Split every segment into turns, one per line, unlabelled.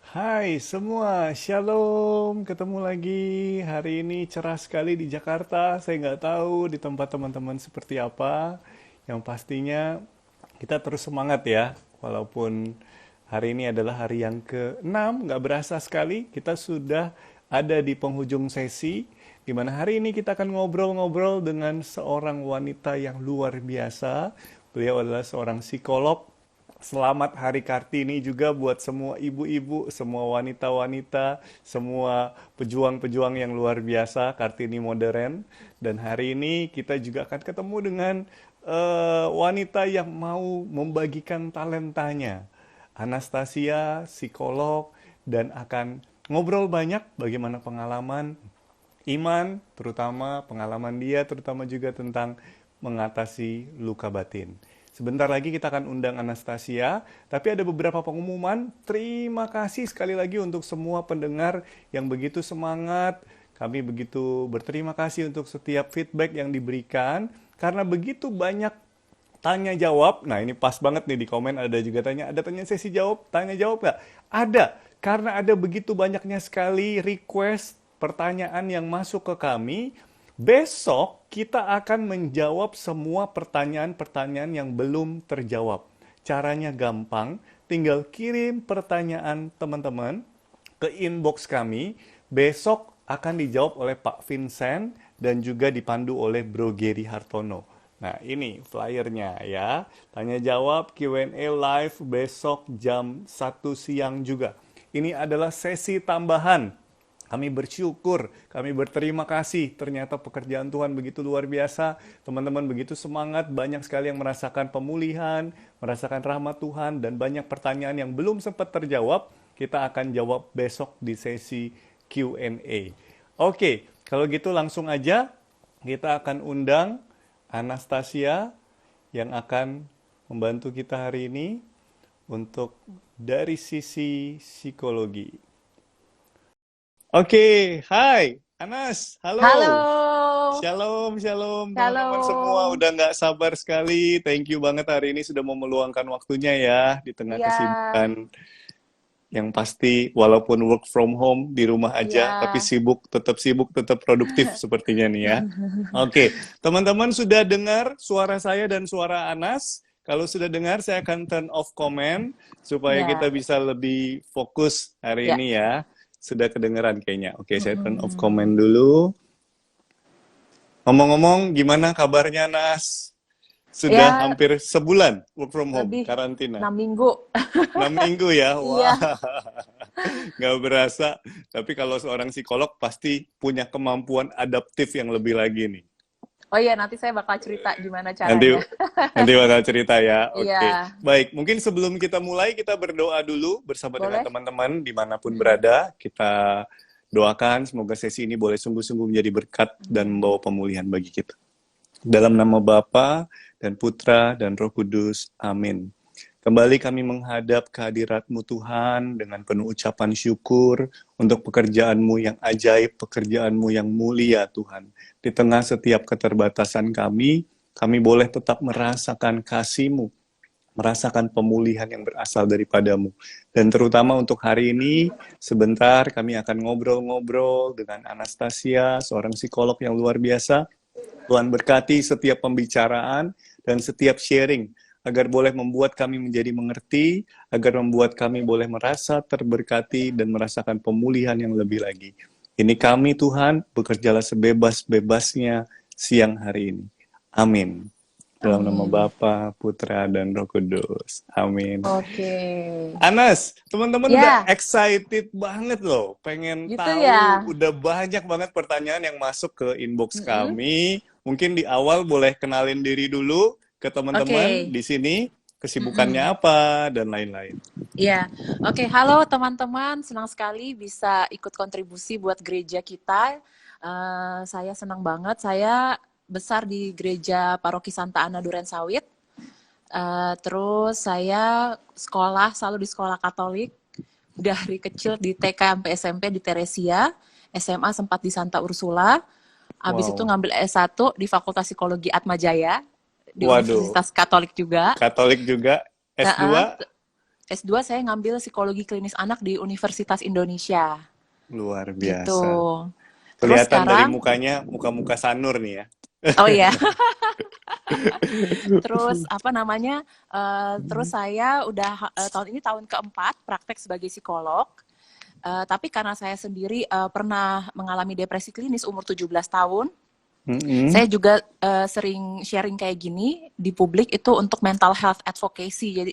Hai semua, Shalom, ketemu lagi. Hari ini cerah sekali di Jakarta. Saya nggak tahu di tempat teman-teman seperti apa. Yang pastinya kita terus semangat ya. Walaupun hari ini adalah hari yang ke-6, nggak berasa sekali. Kita sudah ada di penghujung sesi, di mana hari ini kita akan ngobrol-ngobrol dengan seorang wanita yang luar biasa. Beliau adalah seorang psikolog. Selamat Hari Kartini juga buat semua ibu-ibu, semua wanita-wanita, semua pejuang-pejuang yang luar biasa, Kartini modern. Dan hari ini kita juga akan ketemu dengan wanita yang mau membagikan talentanya. Anastasia, psikolog, dan akan ngobrol banyak bagaimana pengalaman iman, terutama pengalaman dia, terutama juga tentang mengatasi luka batin. Sebentar lagi kita akan undang Anastasia, tapi ada beberapa pengumuman. Terima kasih sekali lagi untuk semua pendengar yang begitu semangat. Kami begitu berterima kasih untuk setiap feedback yang diberikan, karena begitu banyak tanya jawab. Nah, ini pas banget nih di komen ada juga ada tanya sesi jawab, tanya jawab nggak? Ada, karena ada begitu banyaknya sekali request pertanyaan yang masuk ke kami. Besok kita akan menjawab semua pertanyaan-pertanyaan yang belum terjawab. Caranya gampang, tinggal kirim pertanyaan teman-teman ke inbox kami. Besok akan dijawab oleh Pak Vincent dan juga dipandu oleh Bro Geri Hartono. Nah, ini flyernya ya. Tanya jawab Q&A live besok jam 1 siang juga. Ini adalah sesi tambahan. Kami bersyukur, kami berterima kasih. Ternyata pekerjaan Tuhan begitu luar biasa. Teman-teman begitu semangat, banyak sekali yang merasakan pemulihan, merasakan rahmat Tuhan, dan banyak pertanyaan yang belum sempat terjawab. Kita akan jawab besok di sesi Q&A. Oke, kalau gitu langsung aja kita akan undang Anastasia yang akan membantu kita hari ini untuk dari sisi psikologi. Oke, hai Anas, halo.
Halo,
Shalom, shalom teman-teman semua.
shalom.
Udah nggak sabar sekali. Thank you banget hari ini sudah mau meluangkan waktunya ya di tengah
Iya,
kesibukan. Yang pasti walaupun work from home di rumah aja, tapi
iya.
sibuk, tetap produktif sepertinya nih ya. Oke, teman-teman sudah dengar suara saya dan suara Anas. Kalau sudah dengar, saya akan turn off comment supaya kita
Ya,
bisa lebih fokus hari
ya.
ini ya. Sudah kedengeran kayaknya. Oke, saya turn off comment
Mm-mm.
dulu. Ngomong-ngomong, gimana kabarnya Nas? Sudah
Ya,
hampir sebulan work from home,
lebih
karantina.
6 minggu.
6 minggu ya, wah.
Iya,
Nggak berasa. Tapi kalau seorang psikolog pasti punya kemampuan adaptif yang lebih lagi nih.
oh iya, nanti saya bakal cerita gimana
Nanti
caranya.
nanti bakal cerita ya.
Iya,
Oke. Baik, mungkin sebelum kita mulai kita berdoa dulu bersama dengan
boleh?
teman-teman dimanapun
Mm-mm.
berada. Kita doakan semoga sesi ini boleh sungguh-sungguh menjadi berkat dan
Amin.
membawa pemulihan bagi kita. Dalam nama Bapa dan Putra dan Roh Kudus. Amin. Kembali kami menghadap kehadirat-Mu Tuhan dengan penuh ucapan syukur untuk pekerjaan-Mu yang ajaib, pekerjaan-Mu yang mulia Tuhan. Di tengah setiap keterbatasan kami boleh tetap merasakan kasih-Mu, merasakan pemulihan yang berasal daripadamu. Dan terutama untuk hari ini, sebentar kami akan ngobrol-ngobrol dengan Anastasia, seorang psikolog yang luar biasa. Tuhan berkati setiap pembicaraan dan setiap sharing, agar boleh membuat kami menjadi mengerti, agar membuat kami boleh merasa terberkati dan merasakan pemulihan yang lebih lagi. Ini kami Tuhan, bekerjalah sebebas-bebasnya siang hari ini. Amin. Dalam nama
Amin.
Bapa, Putra, dan Roh Kudus. Amin.
Oke.
Anas, teman-teman udah
Ya,
excited banget loh. Pengen
gitu ya.
tahu, udah banyak banget pertanyaan yang masuk ke inbox
Mm-mm.
kami. Mungkin di awal boleh kenalin diri dulu ke teman-teman
Oke.
di sini, kesibukannya
Mm-mm.
apa, dan lain-lain.
Iya, oke. Halo teman-teman, senang sekali bisa ikut kontribusi buat gereja kita. Saya senang banget. Saya besar di gereja Paroki Santa Ana Duren Sawit. Terus saya sekolah selalu di sekolah Katolik. Dari kecil di TK sampai SMP di Teresia. SMA sempat di Santa Ursula. Habis itu
Wow.
ngambil S1 di Fakultas Psikologi Atmajaya di
Waduh,
Universitas Katolik juga.
Katolik juga,
Heeh.
S2,
S2 saya ngambil psikologi klinis anak di Universitas Indonesia.
Luar
Gitu.
biasa.
Terus
Kelihatan dari
sekarang,
mukanya, muka-muka Sanur nih ya.
oh iya, terus apa namanya? Terus saya udah tahun ini tahun keempat praktek sebagai psikolog. Tapi karena saya sendiri pernah mengalami depresi klinis umur 17 tahun,
Mm-mm.
saya juga sering sharing kayak gini di publik itu untuk mental health advocacy. Jadi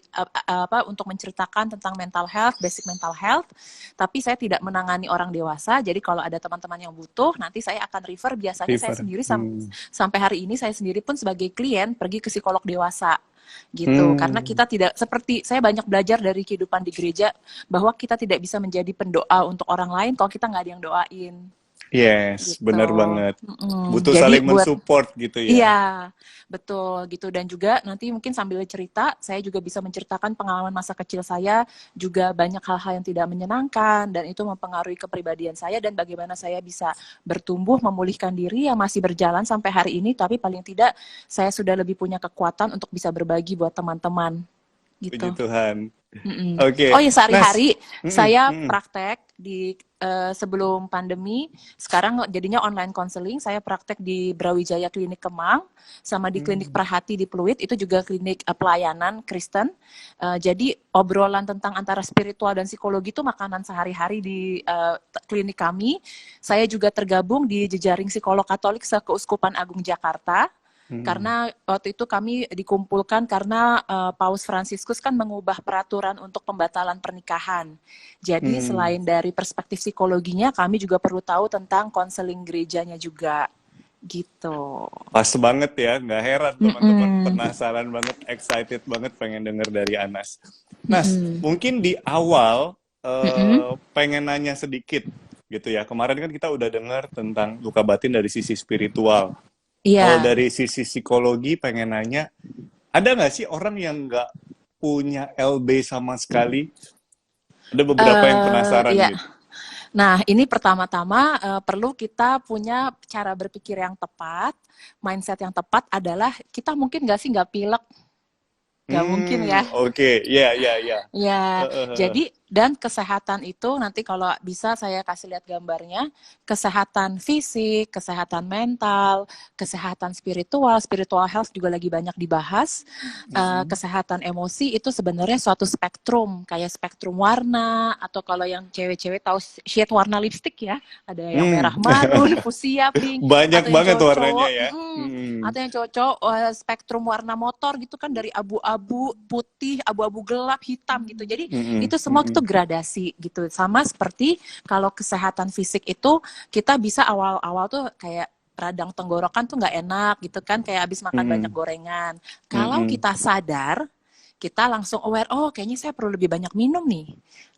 untuk menceritakan tentang mental health, basic mental health. Tapi saya tidak menangani orang dewasa. Jadi kalau ada teman-teman yang butuh, nanti saya akan refer. Biasanya saya
River.
sendiri sampai hari ini saya sendiri pun sebagai klien pergi ke psikolog dewasa gitu. Karena
Hmm.
kita tidak seperti saya banyak belajar dari kehidupan di gereja bahwa kita tidak bisa menjadi pendoa untuk orang lain kalau kita nggak ada yang doain
Yes,
gitu.
benar banget. Butuh
Jadi
saling
buat
mensupport gitu ya.
iya, betul gitu. Dan juga nanti mungkin sambil cerita, saya juga bisa menceritakan pengalaman masa kecil saya, juga banyak hal-hal yang tidak menyenangkan, dan itu mempengaruhi kepribadian saya, dan bagaimana saya bisa bertumbuh, memulihkan diri yang masih berjalan sampai hari ini, tapi paling tidak saya sudah lebih punya kekuatan untuk bisa berbagi buat teman-teman
Puji
gitu.
Tuhan.
Oh
Oke,
ya,
Nas.
sehari-hari
Mm-mm,
saya
mm-mm,
praktek di sebelum pandemi. Sekarang jadinya online counseling. Saya praktek di Brawijaya Klinik Kemang, sama di Klinik
mm.
Prahati di Pluit. Itu juga klinik pelayanan Kristen. Jadi obrolan tentang antara spiritual dan psikologi itu makanan sehari-hari di klinik kami. Saya juga tergabung di jejaring psikolog Katolik Sekeuskupan Agung Jakarta. Karena waktu itu kami dikumpulkan karena Paus Fransiskus kan mengubah peraturan untuk pembatalan pernikahan. Jadi
Mm.
selain dari perspektif psikologinya, kami juga perlu tahu tentang konseling gerejanya juga. Gitu.
Pas banget ya, nggak heran teman-teman.
Mm-mm.
Penasaran banget, excited banget pengen denger dari Anas. Nas,
Mm-mm.
mungkin di awal
Mm-mm.
pengen nanya sedikit gitu ya. Kemarin kan kita udah dengar tentang luka batin dari sisi spiritual. Kalau
Iya.
dari sisi psikologi pengen nanya, ada nggak sih orang yang nggak punya LB sama sekali? Ada beberapa yang penasaran
Iya.
gitu.
Nah, ini pertama-tama perlu kita punya cara berpikir yang tepat, mindset yang tepat adalah kita mungkin nggak sih nggak pilek, nggak mungkin ya.
Oke, ya, ya, ya.
Ya, jadi dan kesehatan itu nanti kalau bisa saya kasih lihat gambarnya, kesehatan fisik, kesehatan mental, kesehatan spiritual, spiritual health juga lagi banyak dibahas. Kesehatan emosi itu sebenarnya suatu spektrum, kayak spektrum warna, atau kalau yang cewek-cewek tahu shade warna lipstick ya, ada yang merah marun, fuchsia pink,
Banyak
atau yang
banget warnanya
cowok-cowok,
ya.
atau yang cowok spektrum warna motor gitu kan dari abu-abu, putih, abu-abu gelap, hitam gitu. Jadi itu semua itu gradasi gitu. Sama seperti kalau kesehatan fisik itu kita bisa awal-awal tuh kayak radang tenggorokan tuh nggak enak gitu kan, kayak habis makan banyak gorengan. Kalau kita sadar, kita langsung aware, oh kayaknya saya perlu lebih banyak minum nih.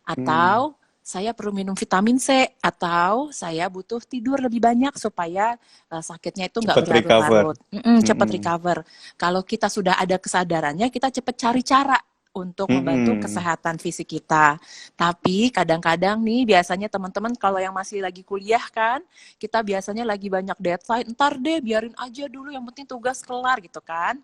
Atau saya perlu minum vitamin C, atau saya butuh tidur lebih banyak supaya sakitnya itu nggak
Cepat recover.
berlarut-larut. Cepat recover. Kalau kita sudah ada kesadarannya, kita cepat cari cara untuk membantu kesehatan fisik kita. Tapi kadang-kadang nih biasanya teman-teman kalau yang masih lagi kuliah kan, kita biasanya lagi banyak deadline, ntar deh biarin aja dulu yang penting tugas kelar gitu kan.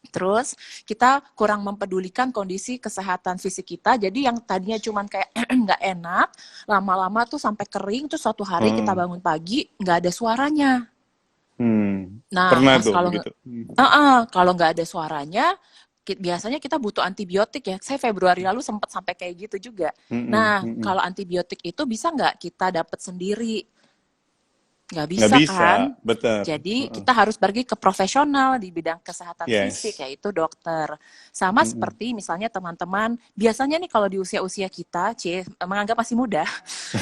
Terus kita kurang mempedulikan kondisi kesehatan fisik kita. Jadi yang tadinya cuman kayak nggak enak, lama-lama tuh sampai kering, tuh suatu hari kita bangun pagi nggak ada suaranya. Nah,
Pernah
pas
tuh
kalau
begitu.
kalau nggak ada suaranya, biasanya kita butuh antibiotik ya. Saya Februari lalu sempat sampai kayak gitu juga. Nah, kalau antibiotik itu bisa nggak kita dapat sendiri? Nggak
Nggak
bisa
bisa,
kan?
betul.
Jadi kita harus pergi ke profesional di bidang kesehatan fisik,
Yes.
yaitu dokter. Sama seperti misalnya teman-teman, biasanya nih kalau di usia-usia kita, menganggap masih muda,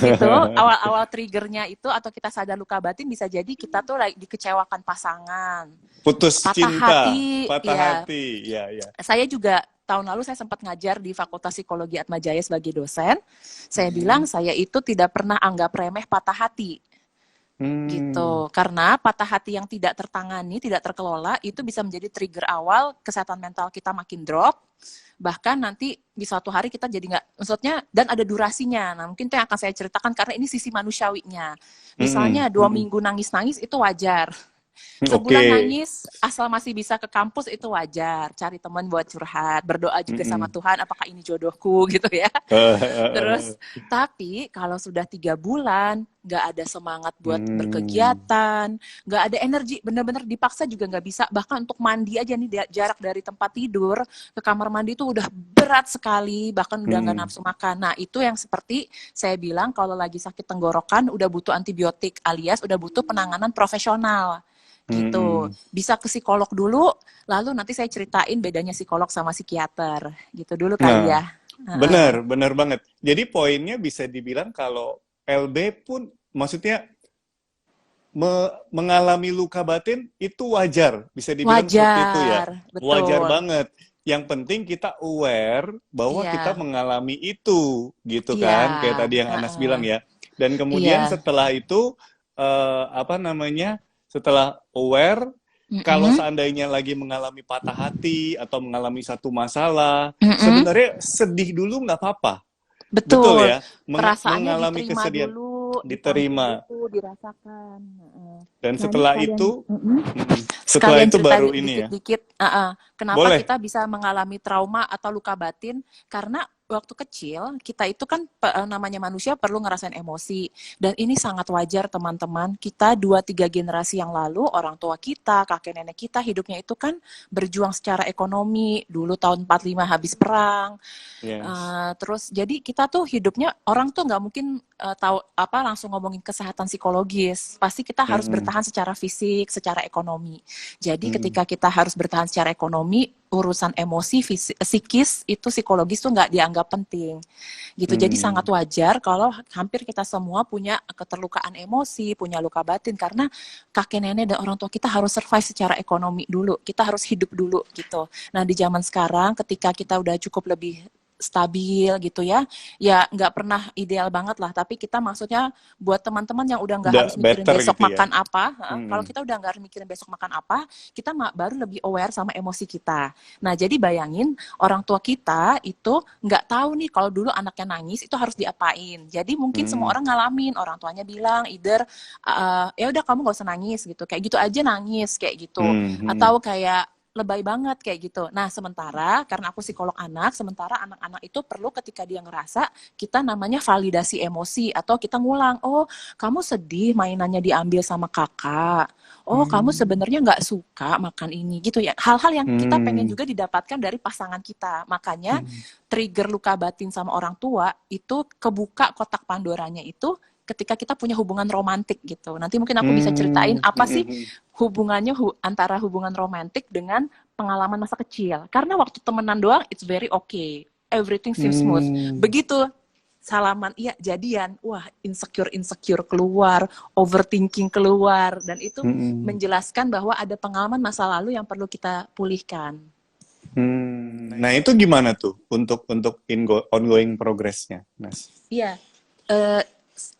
itu awal-awal triggernya itu atau kita sadar luka batin bisa jadi kita tuh lagi dikecewakan pasangan,
Putus
patah
cinta,
hati,
patah
ya.
hati, ya, ya.
Saya juga tahun lalu saya sempat ngajar di Fakultas Psikologi Atmajaya sebagai dosen. Saya bilang saya itu tidak pernah anggap remeh patah hati. Gitu, karena patah hati yang tidak tertangani, tidak terkelola itu bisa menjadi trigger awal kesehatan mental kita makin drop, bahkan nanti di suatu hari kita jadi nggak, maksudnya, dan ada durasinya. Nah mungkin itu yang akan saya ceritakan karena ini sisi manusiawinya. Misalnya 2 minggu nangis-nangis itu wajar, Sebulan
Oke.
nangis, asal masih bisa ke kampus itu wajar. Cari teman buat curhat, berdoa juga sama
Mm-mm.
Tuhan, apakah ini jodohku gitu ya.
Eh, eh,
Terus, tapi kalau sudah 3 bulan, nggak ada semangat buat
hmm.
berkegiatan, nggak ada energi, bener-bener dipaksa juga nggak bisa. Bahkan untuk mandi aja nih, jarak dari tempat tidur ke kamar mandi itu udah berat sekali, bahkan udah nggak
Hmm.
nafsu makan. Nah, itu yang seperti saya bilang, kalau lagi sakit tenggorokan, udah butuh antibiotik, alias udah butuh penanganan profesional gitu.
Hmm.
Bisa ke psikolog dulu, lalu nanti saya ceritain bedanya psikolog sama psikiater. Gitu dulu kali
Nah,
ya. Heeh.
benar banget. Jadi poinnya bisa dibilang kalau LB pun maksudnya mengalami luka batin itu wajar, bisa dibilang seperti itu ya.
Wajar,
Wajar
betul.
banget. Yang penting kita aware bahwa kita
Iya,
mengalami itu, gitu
iya,
kan? Kayak tadi yang Anas bilang
heeh.
ya. Dan kemudian
Iya,
setelah itu apa namanya? Setelah aware, kalau
mm-mm,
seandainya lagi mengalami patah hati atau mengalami satu masalah,
mm-mm.
sebenarnya sedih dulu nggak apa-apa. Betul
Betul.
ya,
Perasaannya
mengalami
diterima
kesedihan,
dulu, ditampung
diterima.
dulu, dirasakan. Heeh.
Dan
Nah, ini
setelah
sekalian,
itu,
mm-mm.
setelah
Sekalian
itu
cerita
baru ini ya.
dikit-dikit, kenapa
Boleh.
kita bisa mengalami trauma atau luka batin? Karena waktu kecil kita itu kan namanya manusia perlu ngerasain emosi, dan ini sangat wajar teman-teman. Kita 2-3 generasi yang lalu orang tua kita, kakek nenek kita hidupnya itu kan berjuang secara ekonomi. Dulu tahun 45 habis perang.
Yes.
Terus jadi kita tuh hidupnya orang tuh nggak mungkin tahu apa langsung ngomongin kesehatan psikologis. Pasti kita harus
Mm-mm.
bertahan secara fisik, secara ekonomi. Jadi
Mm-mm.
ketika kita harus bertahan secara ekonomi, urusan emosi, psikis itu psikologis tuh nggak dianggap penting. Gitu. Jadi sangat
Mm.
wajar kalau hampir kita semua punya keterlukaan emosi, punya luka batin karena kakek nenek dan orang tua kita harus survive secara ekonomi dulu. Kita harus hidup dulu gitu. Nah di zaman sekarang ketika kita udah cukup lebih stabil gitu ya, ya nggak pernah ideal banget lah, tapi kita maksudnya buat teman-teman yang udah nggak
Udah
harus mikirin
better
besok
gitu ya.
makan apa, kalau
Mm-mm.
kita udah nggak harus mikirin besok makan apa, kita baru lebih aware sama emosi kita. Nah jadi bayangin orang tua kita itu nggak tahu nih kalau dulu anaknya nangis itu harus diapain. Jadi mungkin semua
Mm-mm.
orang ngalamin, orang tuanya bilang either ya udah kamu nggak usah nangis gitu, kayak gitu aja nangis kayak gitu,
Mm-mm.
atau kayak lebay banget kayak gitu. Nah, sementara karena aku psikolog anak, sementara anak-anak itu perlu ketika dia ngerasa kita namanya validasi emosi atau kita ngulang, oh kamu sedih mainannya diambil sama kakak, oh kamu
Mm.
sebenarnya nggak suka makan ini gitu ya. Hal-hal yang kita pengen
Mm.
juga didapatkan dari pasangan kita. Makanya
Mm.
trigger luka batin sama orang tua itu kebuka kotak Pandoranya itu ketika kita punya hubungan romantik gitu. Nanti mungkin aku bisa ceritain
Mm.
apa sih
Mm.
hubungannya antara hubungan romantik dengan pengalaman masa kecil. Karena waktu temenan doang, it's very okay. Everything seems smooth.
Mm.
Begitu salaman, iya jadian, wah insecure keluar, overthinking keluar, dan itu
Mm.
menjelaskan bahwa ada pengalaman masa lalu yang perlu kita pulihkan.
Mm. Nah itu gimana tuh untuk ongoing progressnya, Mas?
Iya, eh,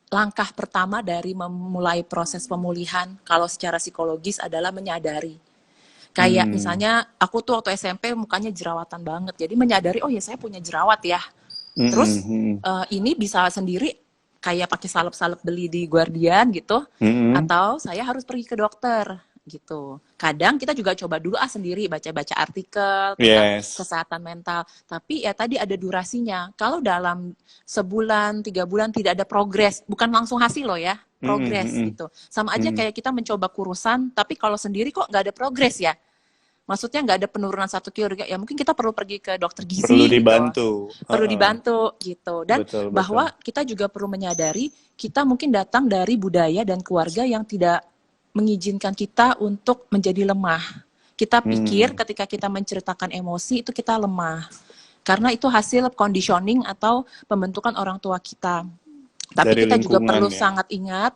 langkah pertama dari memulai proses pemulihan kalau secara psikologis adalah menyadari. Kayak
Mm.
misalnya aku tuh waktu SMP mukanya jerawatan banget. Jadi menyadari oh ya saya punya jerawat ya. Terus
Mm.
ini bisa sendiri kayak pakai salep-salep beli di Guardian gitu,
Mm.
atau saya harus pergi ke dokter gitu. Kadang kita juga coba dulu sendiri baca-baca artikel tentang
Yes.
kesehatan mental. Tapi ya tadi ada durasinya. Kalau dalam sebulan, 3 bulan tidak ada progres, bukan langsung hasil loh ya,
Mm.
progres
Mm.
gitu. Sama aja
Mm.
kayak kita mencoba kurusan, tapi kalau sendiri kok nggak ada progres ya. Maksudnya nggak ada penurunan 1 kilo, ya mungkin kita perlu pergi ke dokter
Perlu
gizi gitu,
dibantu.
perlu
Heeh.
dibantu gitu. Dan
Betul betul.
bahwa kita juga perlu menyadari kita mungkin datang dari budaya dan keluarga yang tidak mengizinkan kita untuk menjadi lemah. Kita pikir
Mm.
ketika kita menceritakan emosi itu kita lemah. Karena itu hasil conditioning atau pembentukan orang tua kita. Tapi
Dari
kita juga
lingkungan
perlu
ya.
sangat ingat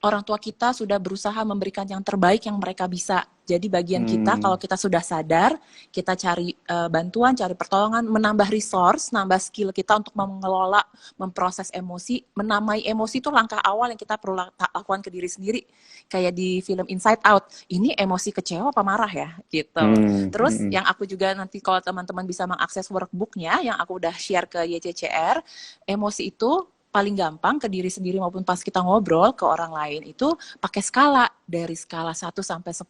orang tua kita sudah berusaha memberikan yang terbaik yang mereka bisa. Jadi bagian kita
Mm.
kalau kita sudah sadar, kita cari bantuan, cari pertolongan, menambah resource, nambah skill kita untuk mengelola, memproses emosi, menamai emosi itu langkah awal yang kita perlu lakukan ke diri sendiri. Kayak di film Inside Out, ini emosi kecewa apa marah ya gitu.
Mm.
Terus
Mm.
yang aku juga nanti kalau teman-teman bisa mengakses workbooknya yang aku udah share ke YCCR, emosi itu paling gampang ke diri sendiri maupun pas kita ngobrol ke orang lain itu pakai skala. Dari skala 1 sampai 10,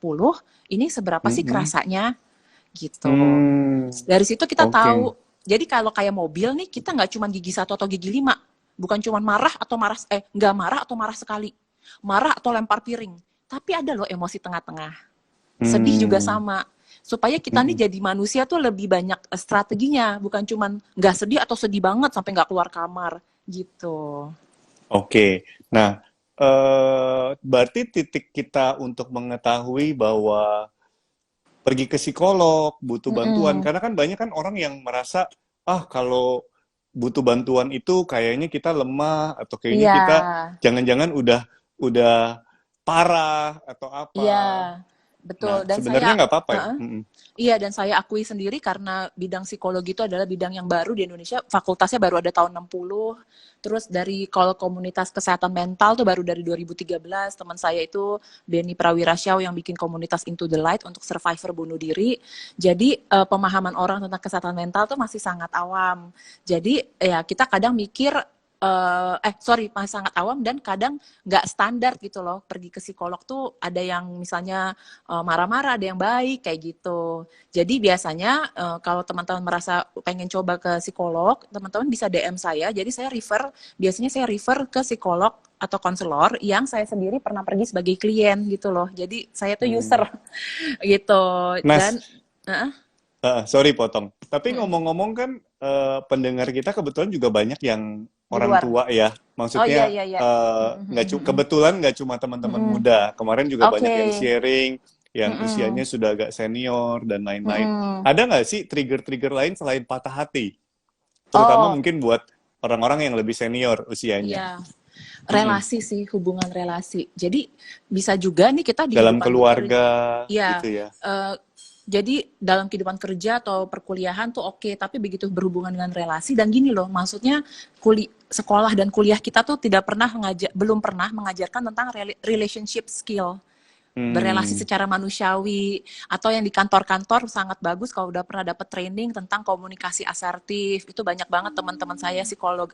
ini seberapa sih
Mm-mm.
kerasanya gitu.
Hmm,
Dari situ kita
oke.
tahu. Jadi kalau kayak mobil nih, kita nggak cuma gigi 1 atau gigi 5. Bukan cuma marah atau marah, nggak marah atau marah sekali. Marah atau lempar piring. Tapi ada loh emosi tengah-tengah. Sedih juga
Hmm,
sama. Supaya kita
mm-mm.
nih jadi manusia tuh lebih banyak strateginya. Bukan cuma nggak sedih atau sedih banget sampai nggak keluar kamar. Gitu.
Oke. Nah, berarti titik kita untuk mengetahui bahwa pergi ke psikolog, butuh bantuan.
Mm-mm.
Karena kan banyak kan orang yang merasa, ah kalau butuh bantuan itu kayaknya kita lemah atau kayaknya
Iya,
kita jangan-jangan udah parah atau apa.
iya,
Nah,
betul. Dan
sebenarnya
saya,
nggak apa-apa ya.
uh-uh.
Mm-mm.
Iya, dan saya akui sendiri karena bidang psikologi itu adalah bidang yang baru di Indonesia. Fakultasnya baru ada tahun 60. Terus dari kalau komunitas kesehatan mental tuh baru dari 2013. Teman saya itu Benny Prawirasyau yang bikin komunitas Into the Light untuk survivor bunuh diri. Jadi pemahaman orang tentang kesehatan mental tuh masih sangat awam. Jadi ya kita kadang mikir sorry, masih sangat awam dan kadang nggak standar gitu loh. Pergi ke psikolog tuh ada yang misalnya marah-marah, ada yang baik kayak gitu. Jadi biasanya kalau teman-teman merasa pengen coba ke psikolog, teman-teman bisa DM saya. Jadi biasanya saya refer ke psikolog atau konselor yang saya sendiri pernah pergi sebagai klien gitu loh. Jadi saya tuh
Hmm.
user gitu. Dan
Nas,
uh,
sorry potong. Tapi
mm,
ngomong-ngomong kan pendengar kita kebetulan juga banyak yang
di
orang
luar.
tua ya.
Oh iya
Maksudnya
iya iya.
kebetulan nggak cuma teman-teman muda. Kemarin juga banyak
Oke.
yang sharing yang
Mm-mm.
usianya sudah agak senior dan lain-lain.
Mm-mm.
Ada nggak sih trigger-trigger lain selain patah hati? Terutama
Oh
mungkin buat orang-orang yang lebih senior usianya.
iya.
Mm-mm.
Relasi sih, hubungan relasi. Jadi bisa juga nih kita di
Dalam
kehidupan
keluarga
ya,
gitu ya.
jadi dalam kehidupan kerja atau perkuliahan tuh oke, tapi begitu berhubungan dengan relasi dan gini loh, maksudnya sekolah dan kuliah kita tuh belum pernah mengajarkan tentang relationship skill, berelasi
Hmm.
secara manusiawi, atau yang di kantor-kantor sangat bagus kalau udah pernah dapat training tentang komunikasi asertif. Itu banyak banget teman-teman saya psikolog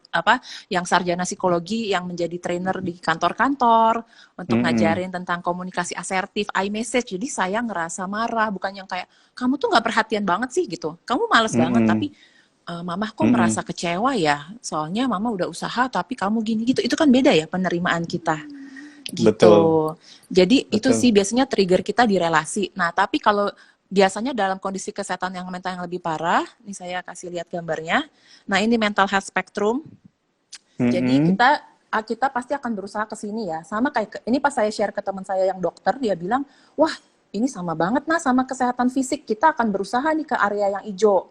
yang sarjana psikologi yang menjadi trainer di kantor-kantor untuk
Mm-mm.
ngajarin tentang komunikasi asertif, iMessage. Jadi saya ngerasa marah, bukan yang kayak kamu tuh nggak perhatian banget sih gitu. Kamu males banget,
Mm-mm.
tapi mama kok
Mm-mm.
merasa kecewa ya, soalnya mama udah usaha tapi kamu gini gitu. Itu kan beda ya penerimaan kita gitu.
Betul,
Jadi itu
betul.
sih biasanya trigger kita di relasi. Nah, tapi kalau biasanya dalam kondisi kesehatan yang mental yang lebih parah, ini saya kasih lihat gambarnya. Nah, ini mental health spectrum. Jadi
Mm-mm.
kita pasti akan berusaha ke sini ya. Sama kayak ini pas saya share ke teman saya yang dokter, dia bilang, "Wah, ini sama banget nah sama kesehatan fisik. Kita akan berusaha nih ke area yang hijau.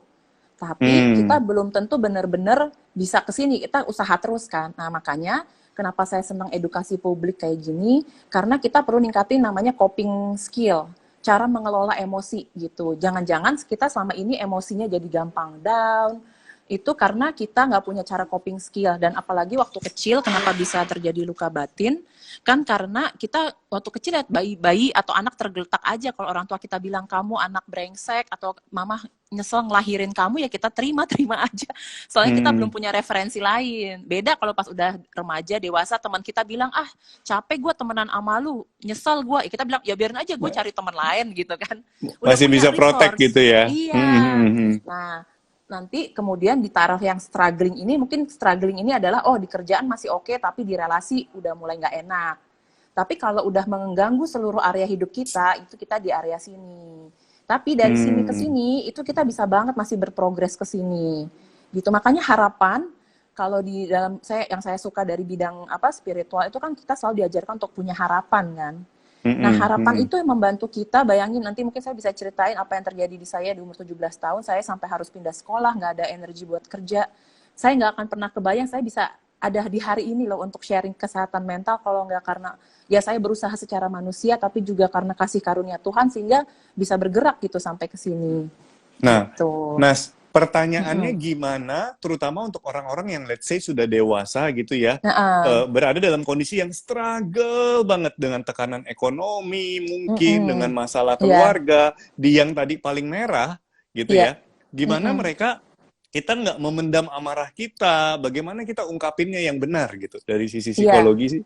Tapi kita
Hmm.
belum tentu benar-benar bisa ke sini. Kita usaha terus kan. Nah, makanya kenapa saya senang edukasi publik kayak gini, karena kita perlu ningkatin namanya coping skill, cara mengelola emosi gitu. Jangan-jangan kita selama ini emosinya jadi gampang down, itu karena kita nggak punya cara coping skill. Dan apalagi waktu kecil, kenapa bisa terjadi luka batin, kan karena kita waktu kecil lihat bayi-bayi atau anak tergeletak aja kalau orang tua kita bilang kamu anak brengsek atau mama nyesel ngelahirin kamu, ya kita terima aja. Soalnya kita belum
Hmm.
punya referensi lain. Beda kalau pas udah remaja, dewasa, teman kita bilang, ah capek gue temenan sama lu, nyesel gue. Ya kita bilang, ya biarin aja gue cari teman lain gitu kan. Udah
Masih
punya
bisa protect
resource.
gitu ya. Hmm, hmm,
Iya.
hmm.
Nah, nanti kemudian di taraf yang struggling ini, mungkin struggling ini adalah, oh di kerjaan masih oke, tapi di relasi udah mulai nggak enak. Tapi kalau udah mengganggu seluruh area hidup kita, itu kita di area sini. Tapi dari sini ke
Hmm.
sini, itu kita bisa banget masih berprogres ke sini. Gitu. Makanya harapan, kalau di dalam yang saya suka dari bidang spiritual itu kan kita selalu diajarkan untuk punya harapan kan. Nah,
Hmm,
harapan
hmm.
itu yang membantu kita, bayangin nanti mungkin saya bisa ceritain apa yang terjadi di saya di umur 17 tahun, saya sampai harus pindah sekolah, nggak ada energi buat kerja. Saya nggak akan pernah kebayang saya bisa ada di hari ini loh untuk sharing kesehatan mental, kalau nggak karena ya saya berusaha secara manusia, tapi juga karena kasih karunia Tuhan, sehingga bisa bergerak gitu sampai ke sini.
Nah,
Gitu.
Nas, pertanyaannya
Mm-mm.
gimana, terutama untuk orang-orang yang let's say sudah dewasa gitu ya,
Nah,
berada dalam kondisi yang struggle banget dengan tekanan ekonomi, mungkin dengan
mm-mm.
masalah
Iya,
keluarga, di yang tadi paling merah gitu
iya.
ya. Gimana
Mm-mm.
mereka kita nggak memendam amarah kita, bagaimana kita ungkapinnya yang benar gitu dari sisi
Iya,
psikologi sih.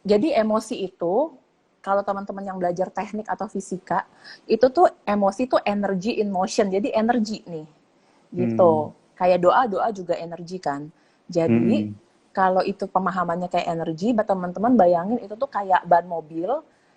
jadi emosi itu, kalau teman-teman yang belajar teknik atau fisika, itu tuh emosi tuh energy in motion, jadi energi nih,
Hmm.
gitu. Kayak doa-doa juga energi kan. Jadi,
Hmm.
kalau itu pemahamannya kayak energi, teman-teman bayangin itu tuh kayak ban mobil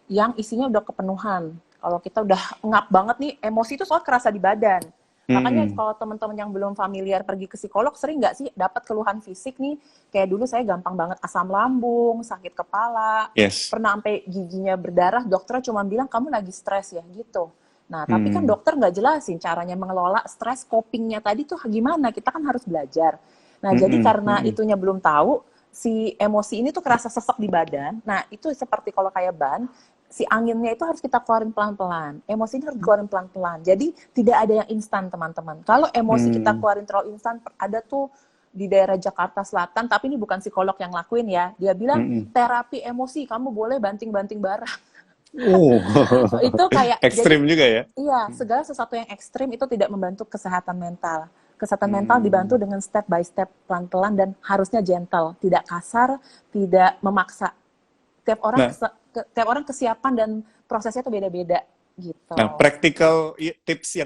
yang isinya udah kepenuhan. Kalau kita udah ngap banget nih, emosi itu soal kerasa di badan. Makanya
Hmm.
kalau teman-teman yang belum familiar pergi ke psikolog, sering nggak sih dapat keluhan fisik nih? Kayak dulu saya gampang banget asam lambung, sakit kepala,
Yes.
pernah sampai giginya berdarah, dokter cuma bilang kamu lagi stres ya gitu. Nah, tapi kan
Hmm.
dokter nggak jelasin caranya mengelola stres, copingnya tadi tuh gimana, kita kan harus belajar. Nah, jadi
Hmm.
karena
Hmm.
itunya belum tahu, si emosi ini tuh kerasa sesek di badan. Nah, itu seperti kalau kayak ban, si anginnya itu harus kita keluarin pelan-pelan. Emosi ini harus dikeluarin pelan-pelan. Jadi tidak ada yang instan, teman-teman. Kalau emosi kita
Hmm.
keluarin terlalu instan, ada tuh di daerah Jakarta Selatan, tapi ini bukan psikolog yang lakuin ya. Dia bilang
Hmm.
terapi emosi, kamu boleh banting-banting barang.
Oh,
Itu kayak, jadi
ekstrim juga ya.
iya, segala sesuatu yang ekstrim itu tidak membantu kesehatan mental. Kesehatan mental dibantu
Hmm.
dengan step by step, pelan-pelan, dan harusnya gentle, tidak kasar, tidak memaksa.
Nah,
Tiap orang kesiapan dan prosesnya tuh beda-beda gitu.
nah, practical tips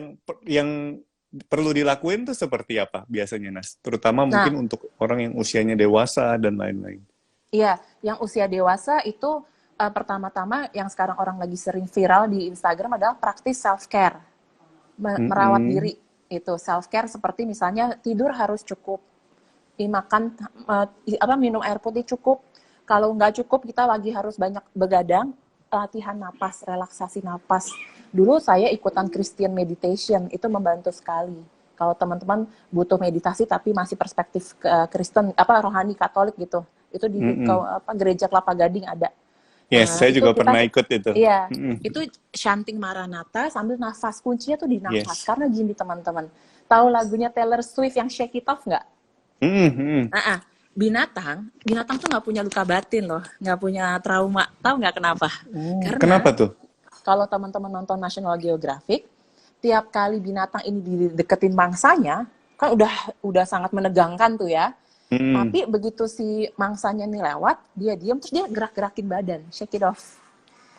yang perlu dilakuin tuh seperti apa biasanya, Nas? Terutama
Nah,
mungkin untuk orang yang usianya dewasa dan lain-lain.
iya, yang usia dewasa itu pertama-tama yang sekarang orang lagi sering viral di Instagram adalah praktis self care, merawat
Hmm.
diri. Itu self care seperti misalnya tidur harus cukup, makan minum air putih cukup. Kalau nggak cukup, kita lagi harus banyak begadang, latihan napas, relaksasi napas. Dulu saya ikutan Christian meditation, itu membantu sekali. Kalau teman-teman butuh meditasi tapi masih perspektif Kristen, rohani Katolik gitu, itu di
Hmm.
gereja Kelapa Gading ada.
Yes,
Nah,
saya
itu
juga
kita,
pernah ikut itu.
iya,
Hmm.
itu chanting Maranatha sambil nafas. Kuncinya tuh di nafas.
Yes.
Karena gini teman-teman, tahu lagunya Taylor Swift yang Shake It Off nggak?
Hmm. Hmm.
Binatang tuh nggak punya luka batin loh, nggak punya trauma. Tahu nggak kenapa?
Oh,
Karena
kenapa tuh?
kalau teman-teman nonton National Geographic, tiap kali binatang ini dideketin mangsanya, kan udah sangat menegangkan tuh ya.
Hmm.
Tapi begitu si mangsanya nih lewat, dia diam terus dia gerak-gerakin badan, shake it off.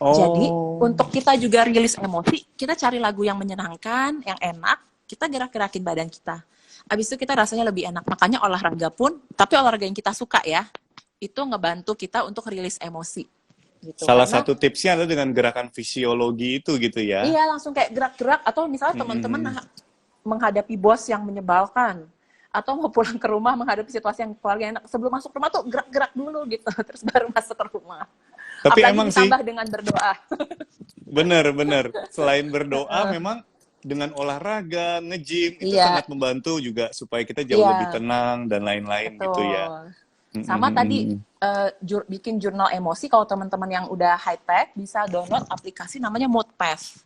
Jadi
Oh.
untuk kita juga rilis emosi, kita cari lagu yang menyenangkan, yang enak, kita gerak-gerakin badan kita. Abis itu kita rasanya lebih enak. Makanya olahraga pun, tapi olahraga yang kita suka ya, itu ngebantu kita untuk rilis emosi. Gitu.
Salah
Karena
satu tipsnya adalah dengan gerakan fisiologi itu gitu ya.
iya langsung kayak gerak-gerak, atau misalnya
Hmm.
teman-teman menghadapi bos yang menyebalkan, atau mau pulang ke rumah menghadapi situasi yang keluarga enak, sebelum masuk rumah tuh gerak-gerak dulu gitu, terus baru masuk ke rumah.
Tapi
Apalagi
emang sih,
ditambah dengan berdoa.
benar-benar selain berdoa, memang dengan olahraga, nge-gym itu
Iya,
sangat membantu juga supaya kita jauh lebih
iya,
tenang dan lain-lain gitu ya.
betul.
Hmm.
Sama
Hmm.
tadi
Hmm.
bikin jurnal emosi, kalau teman-teman yang udah high tech bisa download aplikasi namanya Moodpath.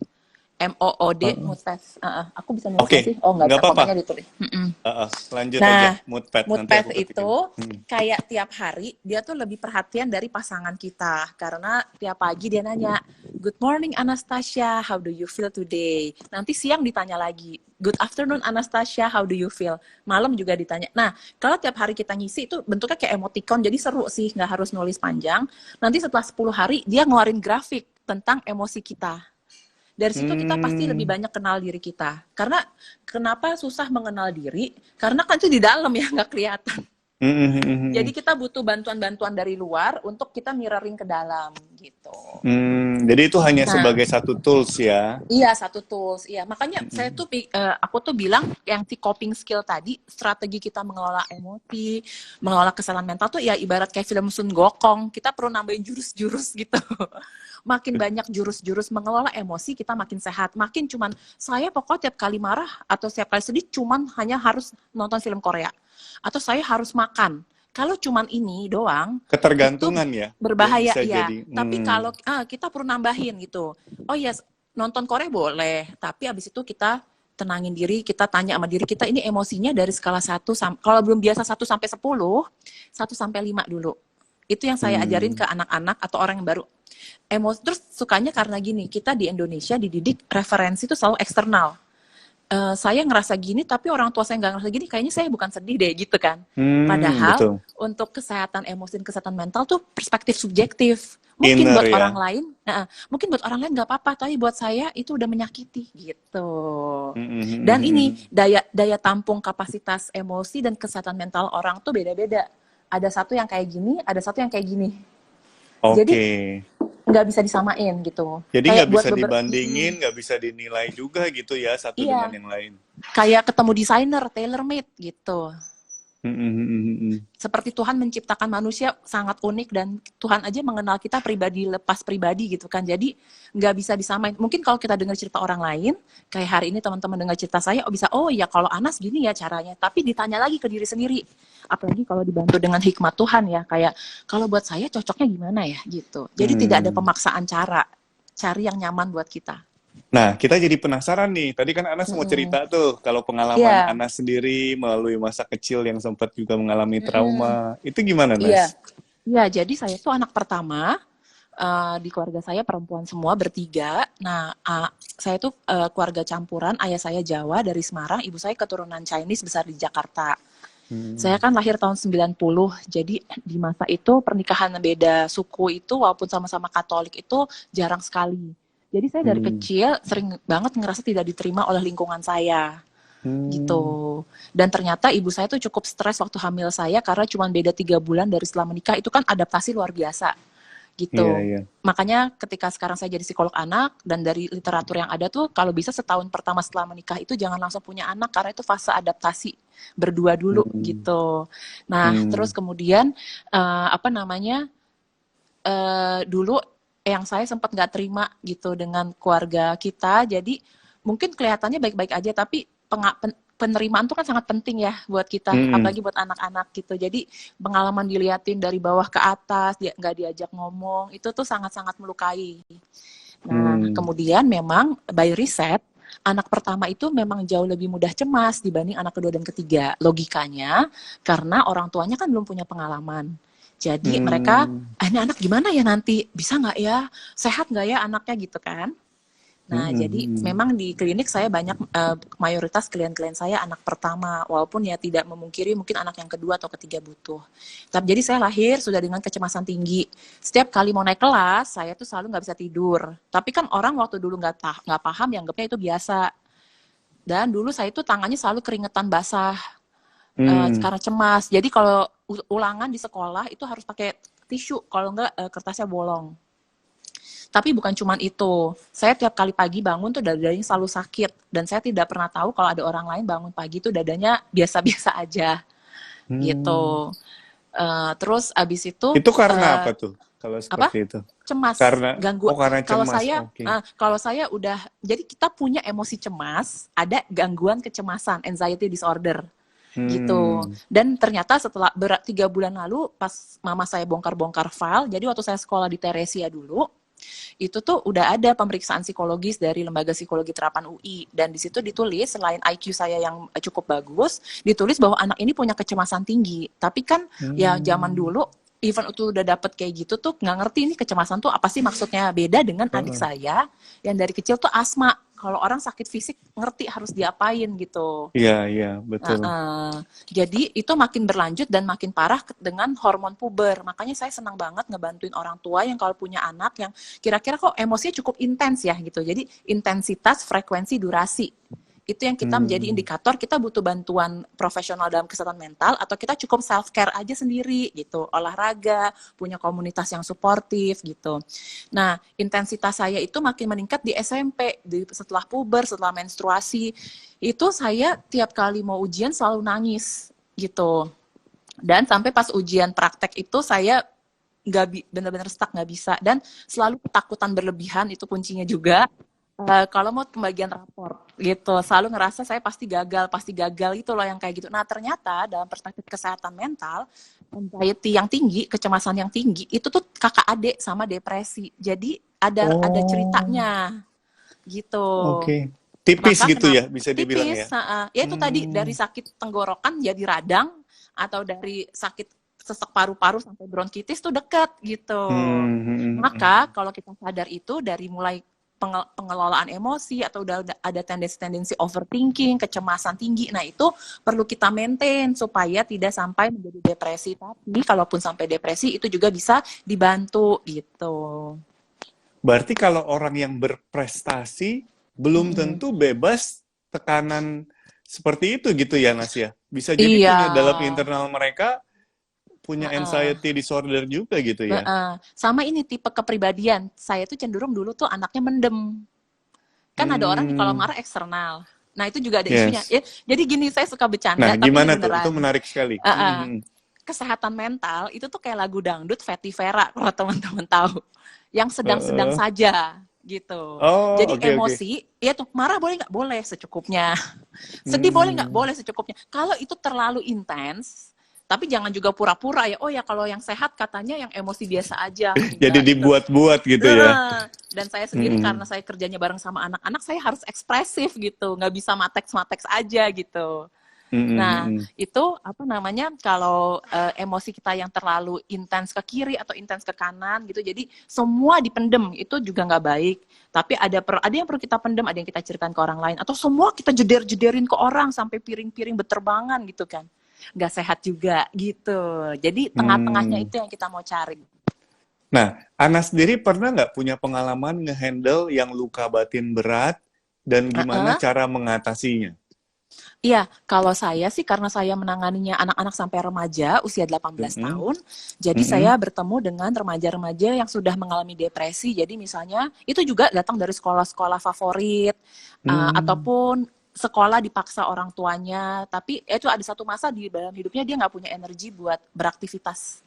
MOOD,
Hmm.
Moodpath. Aku bisa nulis nggak sih?
Oke,
Oh, nggak
nggak
bisa,
apa-apa.
komennya ditulis.
Lanjut aja,
Nah,
moodpad. Nanti aku
Moodpath
ketikin.
itu
Hmm.
kayak tiap hari dia tuh lebih perhatian dari pasangan kita. Karena tiap pagi dia nanya, "Good morning Anastasia, how do you feel today?" Nanti siang ditanya lagi, "Good afternoon Anastasia, how do you feel?" Malam juga ditanya. Nah, kalau tiap hari kita ngisi itu bentuknya kayak emoticon, jadi seru sih, nggak harus nulis panjang. Nanti setelah 10 hari dia ngeluarin grafik tentang emosi kita. Dari situ kita pasti lebih
Hmm.
banyak kenal diri kita. Karena kenapa susah mengenal diri? Karena kan itu di dalam ya, nggak kelihatan.
Hmm. Hmm. Hmm. Hmm.
Jadi kita butuh bantuan-bantuan dari luar untuk kita mirroring ke dalam gitu.
Jadi itu hanya
Nah,
sebagai satu tools ya.
iya, satu tools. Iya, makanya
Hmm.
aku tuh bilang yang si coping skill tadi, strategi kita mengelola emosi, mengelola kesalahan mental tuh ya ibarat kayak film Sun Gokong. Kita perlu nambahin jurus-jurus gitu. Makin banyak jurus-jurus mengelola emosi, kita makin sehat. Makin cuman saya pokoknya tiap kali marah atau tiap kali sedih cuman hanya harus nonton film Korea. Atau saya harus makan. Kalau cuman ini doang, itu
Ketergantungan ya,
berbahaya
bisa
ya.
jadi.
Tapi kalau kita perlu nambahin gitu. Oh ya, nonton Korea boleh, tapi abis itu kita tenangin diri, kita tanya sama diri kita, ini emosinya dari skala kalau belum biasa 1 sampai 10, 1 sampai 5 dulu. Itu yang saya ajarin ke
Hmm.
anak-anak atau orang yang baru. Emosi terus sukanya karena gini, kita di Indonesia dididik referensi itu selalu eksternal. saya ngerasa gini, tapi orang tua saya nggak ngerasa gini, kayaknya saya bukan sedih deh, gitu kan.
Hmm,
Padahal,
betul.
untuk kesehatan emosi dan kesehatan mental tuh perspektif subjektif. Mungkin
Inner
buat orang
ya.
lain, mungkin buat orang lain nggak apa-apa, tapi buat saya itu udah menyakiti, gitu. Dan ini,
Mm-mm.
daya daya tampung kapasitas emosi dan kesehatan mental orang tuh beda-beda. Ada satu yang kayak gini, ada satu yang kayak gini. Jadi,
Oke.
nggak bisa disamain, gitu.
Jadi
Kayak
nggak
buat
bisa dibandingin, nggak bisa dinilai juga gitu ya satu dengan
iya,
yang lain.
kayak ketemu desainer, tailor made, gitu.
Mm-mm.
Seperti Tuhan menciptakan manusia sangat unik dan Tuhan aja mengenal kita pribadi lepas pribadi gitu kan. Jadi nggak bisa disamain. Mungkin kalau kita dengar cerita orang lain, kayak hari ini teman-teman dengar cerita saya, bisa, oh ya kalau Anas gini ya caranya. Tapi ditanya lagi ke diri sendiri. Apalagi kalau dibantu dengan hikmat Tuhan ya. Kayak kalau buat saya cocoknya gimana ya gitu. Jadi tidak ada
Hmm.
pemaksaan cara. Cari yang nyaman buat kita.
Nah, kita jadi penasaran nih. Tadi kan Anas mau
Mm-mm.
cerita tuh, kalau pengalaman
Iya.
Anas sendiri melalui masa kecil yang sempat juga mengalami
Mm-mm.
trauma. Itu gimana,
Iya.
Nas?
Iya, jadi saya tuh anak pertama. Di keluarga saya perempuan semua bertiga. Nah, saya tuh keluarga campuran. Ayah saya Jawa dari Semarang, ibu saya keturunan Chinese besar di Jakarta. Saya
Hmm.
kan lahir tahun 90, jadi di masa itu pernikahan beda suku itu walaupun sama-sama Katolik itu jarang sekali. Jadi saya dari
Hmm.
kecil sering banget ngerasa tidak diterima oleh lingkungan saya gitu.
Hmm.
Dan ternyata ibu saya tuh cukup stres waktu hamil saya karena cuma beda 3 bulan dari setelah menikah, itu kan adaptasi luar biasa
Iya,
gitu.
iya.
Makanya ketika sekarang saya jadi psikolog anak dan dari literatur yang ada tuh kalau bisa setahun pertama setelah menikah itu jangan langsung punya anak karena itu fase adaptasi berdua dulu
Hmm.
gitu. Nah, terus
Hmm.
kemudian apa namanya dulu yang saya sempat nggak terima gitu dengan keluarga kita. Jadi mungkin kelihatannya baik-baik aja, tapi penerimaan itu kan sangat penting ya buat kita,
Hmm.
apalagi buat anak-anak gitu. Jadi pengalaman diliatin dari bawah ke atas, dia nggak diajak ngomong, itu tuh sangat-sangat melukai. Nah,
Hmm.
kemudian memang by riset, anak pertama itu memang jauh lebih mudah cemas dibanding anak kedua dan ketiga. Logikanya, karena orang tuanya kan belum punya pengalaman. Jadi mereka,
Hmm.
ini anak gimana ya nanti? Bisa nggak ya? Sehat nggak ya anaknya gitu kan? Nah,
Hmm.
jadi
Hmm.
memang di klinik saya banyak mayoritas klien-klien saya anak pertama, walaupun ya tidak memungkiri mungkin anak yang kedua atau ketiga butuh. Tapi jadi saya lahir sudah dengan kecemasan tinggi. Setiap kali mau naik kelas, saya tuh selalu nggak bisa tidur. Tapi kan orang waktu dulu nggak paham, ya anggapnya itu biasa. Dan dulu saya tuh tangannya selalu keringetan basah
Hmm.
karena cemas. Jadi kalau ulangan di sekolah itu harus pakai tisu, kalau nggak kertasnya bolong. Tapi bukan cuma itu. Saya tiap kali pagi bangun tuh dadanya selalu sakit. Dan saya tidak pernah tahu kalau ada orang lain bangun pagi tuh dadanya biasa-biasa aja.
Hmm.
Gitu. Terus abis itu,
Itu karena
uh,
apa tuh? Kalau
apa?
seperti itu?
Cemas.
Karena,
Gangguan.
oh karena
Kalau
cemas.
saya,
Oke.
kalau saya udah, jadi kita punya emosi cemas, ada gangguan kecemasan, anxiety disorder gitu.
Hmm.
Dan ternyata setelah 3 bulan lalu pas mama saya bongkar-bongkar file, jadi waktu saya sekolah di Teresia dulu, itu tuh udah ada pemeriksaan psikologis dari Lembaga Psikologi Terapan UI, dan di situ ditulis selain IQ saya yang cukup bagus, ditulis bahwa anak ini punya kecemasan tinggi. Tapi kan ya zaman
Hmm.
dulu even itu udah dapet kayak gitu tuh nggak ngerti ini kecemasan tuh apa sih maksudnya. Beda dengan adik
Heeh.
saya yang dari kecil tuh asma. Kalau orang sakit fisik ngerti harus diapain gitu.
Iya, iya, betul.
Jadi itu makin berlanjut dan makin parah dengan hormon puber. Makanya saya senang banget ngebantuin orang tua yang kalau punya anak yang kira-kira kok emosinya cukup intens ya gitu. Jadi intensitas, frekuensi, durasi. Itu yang kita menjadi
Hmm.
indikator kita butuh bantuan profesional dalam kesehatan mental atau kita cukup self care aja sendiri gitu. Olahraga, punya komunitas yang suportif gitu. Nah, intensitas saya itu makin meningkat di SMP, setelah puber, setelah menstruasi. Itu saya tiap kali mau ujian selalu nangis gitu. Dan sampai pas ujian praktek itu saya nggak benar-benar stuck, nggak bisa. Dan selalu ketakutan berlebihan, itu kuncinya juga. Kalau mau pembagian rapor gitu, selalu ngerasa saya pasti gagal itu loh yang kayak gitu. Nah, ternyata dalam perspektif kesehatan mental, anxiety yang tinggi, kecemasan yang tinggi itu tuh kakak adik sama depresi. Jadi ada
Oh,
ceritanya gitu.
oke. Tipis
Maka
gitu
kenapa
ya, bisa dibilang ya.
tipis? Ya itu tadi dari
Hmm.
sakit tenggorokan jadi radang atau dari sakit sesek paru-paru sampai bronkitis tuh dekat gitu.
Hmm. Hmm. Hmm.
Maka kalau kita sadar itu dari mulai pengelolaan emosi atau udah ada tendensi overthinking, kecemasan tinggi. Nah, itu perlu kita maintain supaya tidak sampai menjadi depresi. Tapi kalaupun sampai depresi itu juga bisa dibantu gitu.
Berarti kalau orang yang berprestasi belum tentu bebas tekanan seperti itu gitu ya, Nas ya. Bisa jadi
Iya.
punya dalam internal mereka punya anxiety disorder juga gitu ya.
Sama ini tipe kepribadian. Saya tuh cenderung dulu tuh anaknya mendem. Kan ada orang yang kalau marah eksternal. Nah, itu juga ada isunya. Jadi gini, saya suka bercanda,
Nah,
tapi
gimana
ini
tuh?
beneran.
Itu menarik sekali.
Kesehatan mental itu tuh kayak lagu dangdut Vetivera, kalau teman-teman tahu. Yang sedang-sedang saja gitu.
Oh,
Jadi
okay.
emosi, ya tuh marah boleh nggak? Boleh secukupnya. Sedih boleh nggak? Boleh secukupnya. Kalau itu terlalu intens, tapi jangan juga pura-pura ya. Oh ya, kalau yang sehat katanya yang emosi biasa aja.
Jadi dibuat-buat gitu ya.
Dan saya sendiri karena saya kerjanya bareng sama anak-anak, saya harus ekspresif gitu, nggak bisa mateks-mateks aja gitu. Nah, itu apa namanya, kalau emosi kita yang terlalu intens ke kiri atau intens ke kanan gitu, jadi semua dipendem, itu juga nggak baik. Tapi ada yang perlu kita pendem, ada yang kita ceritakan ke orang lain, atau semua kita jeder-jederin ke orang sampai piring-piring berterbangan gitu kan. Nggak sehat juga gitu. Jadi tengah-tengahnya itu yang kita mau cari.
Nah, Ana sendiri pernah nggak punya pengalaman ngehandle yang luka batin berat dan gimana cara mengatasinya?
Iya, kalau saya sih karena saya menanganinya anak-anak sampai remaja usia 18 tahun, jadi saya bertemu dengan remaja-remaja yang sudah mengalami depresi. Jadi misalnya itu juga datang dari sekolah-sekolah favorit ataupun sekolah dipaksa orang tuanya, tapi itu ada satu masa di dalam hidupnya dia nggak punya energi buat beraktivitas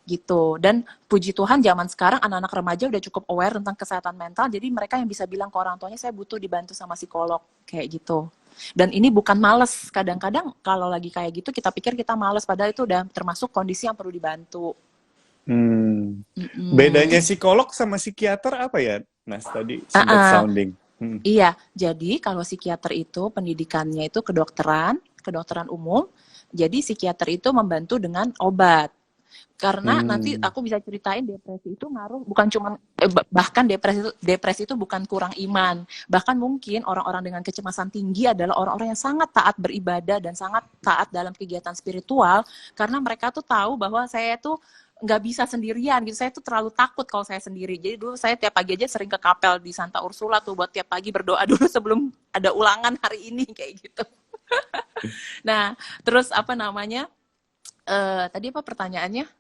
gitu. Dan puji Tuhan zaman sekarang anak-anak remaja udah cukup aware tentang kesehatan mental, jadi mereka yang bisa bilang ke orang tuanya, saya butuh dibantu sama psikolog, kayak gitu. Dan ini bukan males, kadang-kadang kalau lagi kayak gitu kita pikir kita males, padahal itu udah termasuk kondisi yang perlu dibantu.
Bedanya psikolog sama psikiater apa ya, Nas? Tadi sempat sounding.
Iya, jadi kalau psikiater itu pendidikannya itu kedokteran umum, jadi psikiater itu membantu dengan obat. Karena nanti aku bisa ceritain depresi itu ngaruh bukan cuma bahkan depresi itu bukan kurang iman. Bahkan mungkin orang-orang dengan kecemasan tinggi adalah orang-orang yang sangat taat beribadah dan sangat taat dalam kegiatan spiritual karena mereka tuh tahu bahwa saya tuh nggak bisa sendirian gitu. Saya tuh terlalu takut kalau saya sendiri. Jadi dulu saya tiap pagi aja sering ke kapel di Santa Ursula tuh buat tiap pagi berdoa dulu sebelum ada ulangan hari ini kayak gitu. Nah, terus apa namanya? Tadi apa pertanyaannya?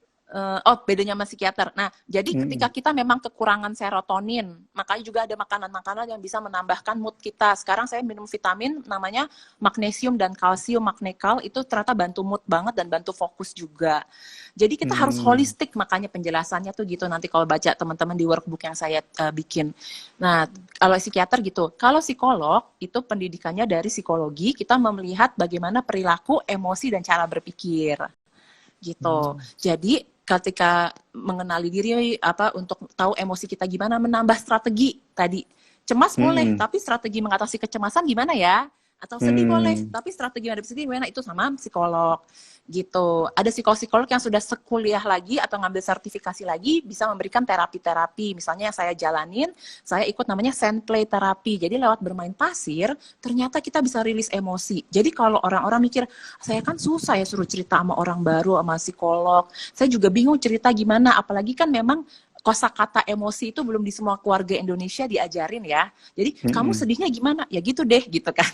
Bedanya sama psikiater. Nah, jadi ketika kita memang kekurangan serotonin, makanya juga ada makanan-makanan yang bisa menambahkan mood kita. Sekarang saya minum vitamin namanya magnesium dan kalsium magnekal, itu ternyata bantu mood banget dan bantu fokus juga. Jadi kita harus holistik, makanya penjelasannya tuh gitu nanti kalau baca teman-teman di workbook yang saya bikin. Nah, kalau psikiater gitu. Kalau psikolog, itu pendidikannya dari psikologi, kita melihat bagaimana perilaku, emosi, dan cara berpikir. Gitu. Jadi ketika mengenali diri untuk tahu emosi kita gimana, menambah strategi tadi. Cemas boleh, tapi strategi mengatasi kecemasan gimana ya? Atau sedih boleh, tapi strategi menghadapi sedih gimana? Itu sama psikolog gitu. Ada psikolog yang sudah sekuliah lagi atau ngambil sertifikasi lagi bisa memberikan terapi-terapi. Misalnya yang saya jalanin, saya ikut namanya sand play terapi. Jadi lewat bermain pasir, ternyata kita bisa rilis emosi. Jadi kalau orang-orang mikir, saya kan susah ya suruh cerita sama orang baru, sama psikolog. Saya juga bingung cerita gimana, apalagi kan memang kosakata emosi itu belum di semua keluarga Indonesia diajarin ya. Jadi kamu sedihnya gimana? Ya gitu deh, gitu kan.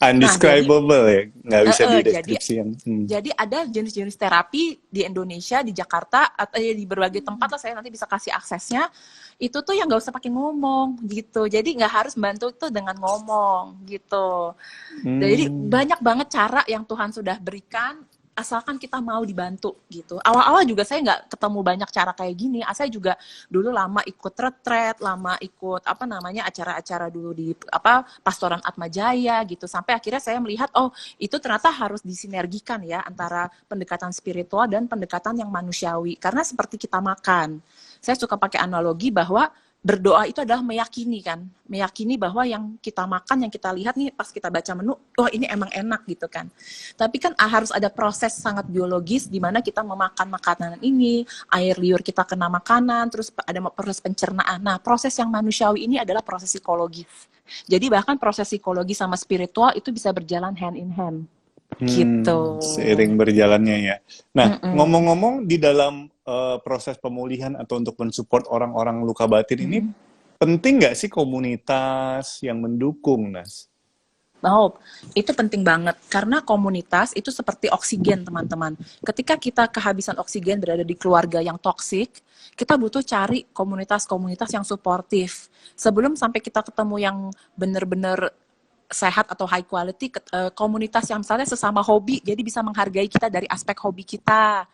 Undescribable ya, nggak bisa dideskripsikan.
Jadi ada jenis-jenis terapi di Indonesia, di Jakarta, atau di berbagai tempat lah saya nanti bisa kasih aksesnya. Itu tuh yang nggak usah pakai ngomong gitu. Jadi nggak harus bantu itu dengan ngomong gitu. Jadi banyak banget cara yang Tuhan sudah berikan, asalkan kita mau dibantu gitu. Awal-awal juga saya nggak ketemu banyak cara kayak gini. Saya juga dulu lama ikut retret, lama ikut acara-acara dulu di Pastoran Atmajaya gitu. Sampai akhirnya saya melihat itu ternyata harus disinergikan ya antara pendekatan spiritual dan pendekatan yang manusiawi. Karena seperti kita makan. Saya suka pakai analogi bahwa berdoa itu adalah meyakini bahwa yang kita makan, yang kita lihat nih pas kita baca menu, oh ini emang enak gitu kan. Tapi kan harus ada proses sangat biologis di mana kita memakan makanan ini, air liur kita kena makanan, terus ada proses pencernaan. Nah, proses yang manusiawi ini adalah proses psikologis. Jadi bahkan proses psikologi sama spiritual itu bisa berjalan hand in hand. Gitu.
Seiring berjalannya ya. Nah, ngomong-ngomong di dalam proses pemulihan atau untuk mensupport orang-orang luka batin ini, penting nggak sih komunitas yang mendukung, Nas?
Oh, itu penting banget. Karena komunitas itu seperti oksigen, teman-teman. Ketika kita kehabisan oksigen berada di keluarga yang toksik, kita butuh cari komunitas-komunitas yang suportif. Sebelum sampai kita ketemu yang benar-benar sehat atau high quality, komunitas yang misalnya sesama hobi, jadi bisa menghargai kita dari aspek hobi kita.